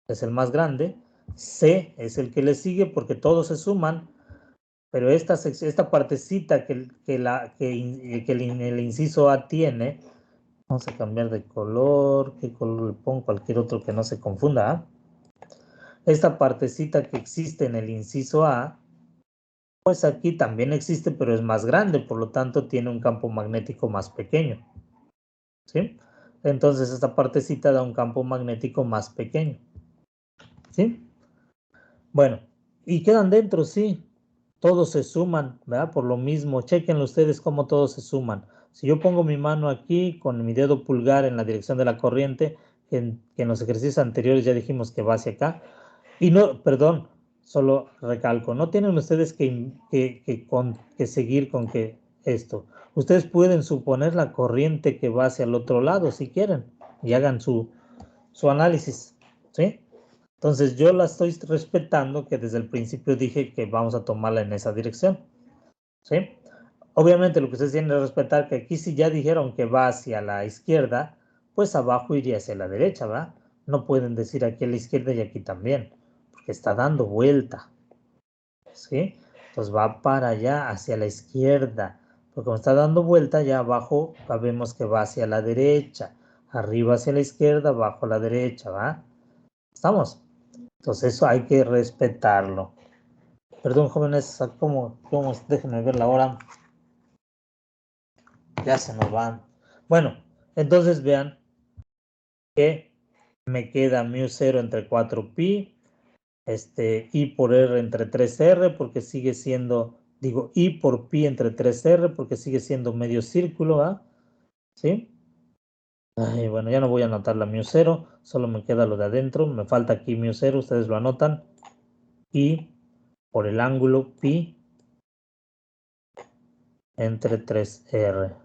es el más grande, C es el que le sigue porque todos se suman, pero esta partecita que el inciso A tiene, vamos a cambiar de color, ¿qué color le pongo? Cualquier otro que no se confunda, ¿ah? Esta partecita que existe en el inciso A, pues aquí también existe, pero es más grande, por lo tanto tiene un campo magnético más pequeño. ¿Sí? Entonces esta partecita da un campo magnético más pequeño. ¿Sí? Bueno, ¿y quedan dentro? Sí. todos se suman, ¿verdad? Por lo mismo, chequenlo ustedes cómo todos se suman. Si yo pongo mi mano aquí con mi dedo pulgar en la dirección de la corriente, que en los ejercicios anteriores ya dijimos que va hacia acá, y no, perdón, solo recalco, no tienen ustedes que seguir con que esto. Ustedes pueden suponer la corriente que va hacia el otro lado si quieren y hagan su análisis, ¿sí? Entonces yo la estoy respetando, que desde el principio dije que vamos a tomarla en esa dirección, ¿sí? Obviamente lo que ustedes tienen que respetar, que aquí si ya dijeron que va hacia la izquierda, pues abajo iría hacia la derecha, ¿va? No pueden decir aquí a la izquierda y aquí también, porque está dando vuelta, ¿sí? Entonces va para allá, hacia la izquierda, porque como está dando vuelta, ya abajo vemos que va hacia la derecha, arriba hacia la izquierda, abajo a la derecha, ¿va? ¿Estamos? Entonces eso hay que respetarlo. Perdón, jóvenes, ¿cómo? Déjenme ver la hora. Ya se nos van. Bueno, entonces vean que me queda μ0 entre 4pi, I por R entre 3R, porque sigue siendo, digo, I por pi entre 3R, porque sigue siendo medio círculo, ¿ah? ¿Sí? Ay, bueno, ya no voy a anotar la μ0, solo me queda lo de adentro, me falta aquí μ0, ustedes lo anotan, y por el ángulo pi entre 3R.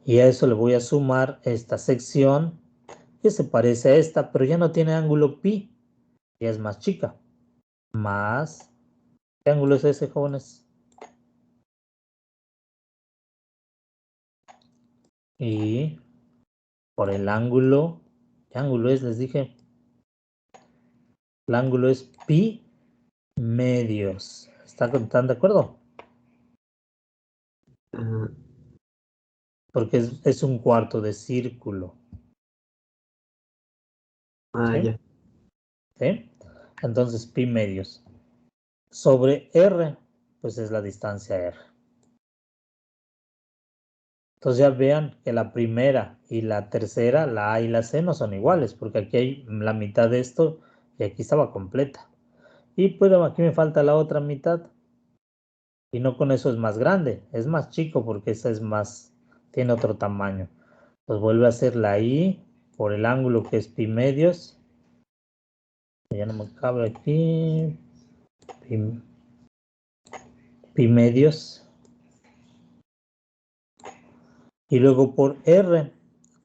Y a eso le voy a sumar esta sección que se parece a esta, pero ya no tiene ángulo pi, ya es más chica. Más, ¿qué ángulo es ese, jóvenes? Y por el ángulo, ¿qué ángulo es? Les dije, el ángulo es pi medios. ¿Están de acuerdo? Porque es un cuarto de círculo. ¿Sí? Ya. ¿Sí? Entonces pi medios sobre R, pues es la distancia R. Entonces ya vean que la primera y la tercera, la A y la C, no son iguales, porque aquí hay la mitad de esto y aquí estaba completa. Y pues aquí me falta la otra mitad. Y no con eso es más grande, es más chico porque esa es más, tiene otro tamaño. Pues vuelve a ser la I por el ángulo que es pi medios. Ya no me cabe aquí. Pi medios. Y luego por R.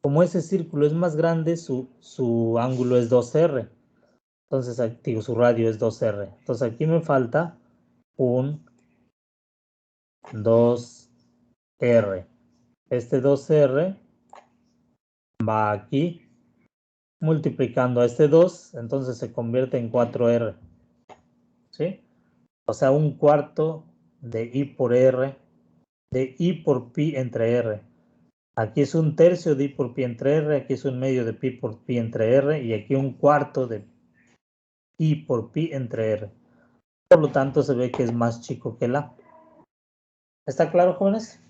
Como ese círculo es más grande, su ángulo es 2R. Entonces, digo, su radio es 2R. Entonces aquí me falta un 2R. Este 2R va aquí multiplicando a este 2, entonces se convierte en 4R. ¿Sí? O sea, un cuarto de I por R, de I por pi entre R. Aquí es un tercio de I por pi entre R, aquí es un medio de pi por pi entre R, y aquí un cuarto de I por pi entre R. Por lo tanto, se ve que es más chico que la. ¿Está claro, jóvenes?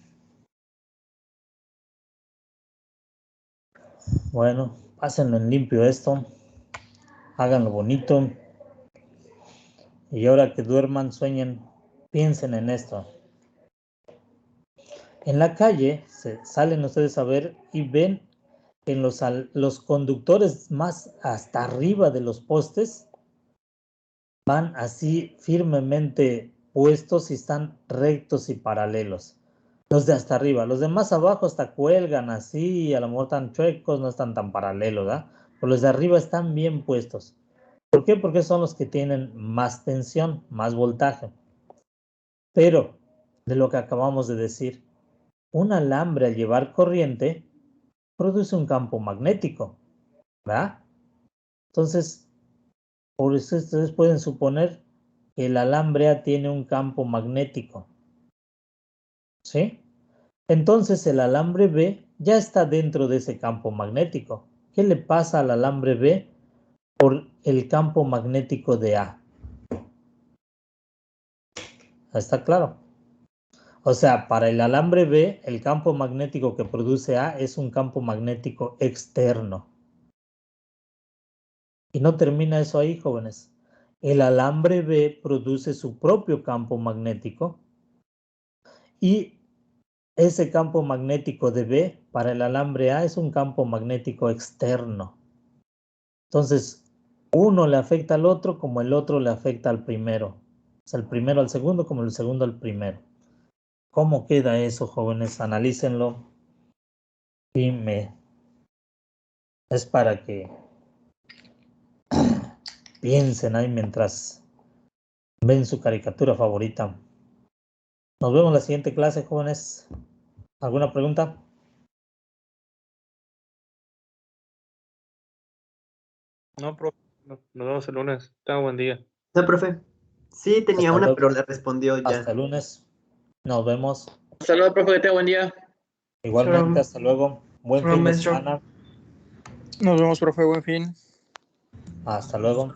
Bueno, pásenlo en limpio esto. Háganlo bonito. Y ahora que duerman, sueñen, piensen en esto. En la calle salen ustedes a ver y ven en los conductores más hasta arriba de los postes van así firmemente puestos y están rectos y paralelos. Los de hasta arriba, los de más abajo hasta cuelgan así y a lo mejor están chuecos, no están tan paralelos, ¿verdad? Pero los de arriba están bien puestos. ¿Por qué? Porque son los que tienen más tensión, más voltaje. Pero, de lo que acabamos de decir, un alambre al llevar corriente produce un campo magnético, ¿verdad? Entonces, por eso ustedes pueden suponer que el alambre A tiene un campo magnético, ¿sí? Entonces el alambre B ya está dentro de ese campo magnético. ¿Qué le pasa al alambre B por el campo magnético de A? ¿Está claro? O sea, para el alambre B, el campo magnético que produce A es un campo magnético externo. Y no termina eso ahí, jóvenes. el alambre B produce su propio campo magnético y ese campo magnético de B para el alambre A es un campo magnético externo. Entonces, uno le afecta al otro como el otro le afecta al primero. O sea, el primero al segundo como el segundo al primero. ¿Cómo queda eso, jóvenes? Analícenlo. Y es para que piensen ahí mientras ven su caricatura favorita. Nos vemos en la siguiente clase, jóvenes. ¿Alguna pregunta? No, profe. Nos vemos el lunes. Tenga buen día. No, profe. Sí, tenía Hasta una, luego. pero le respondió ya. Hasta el lunes. Nos vemos. Hasta luego, profe, que tenga buen día. Igualmente, Shalom. hasta luego. Buen Shalom, fin de maestro. semana. Nos vemos, profe. Buen fin. Hasta luego.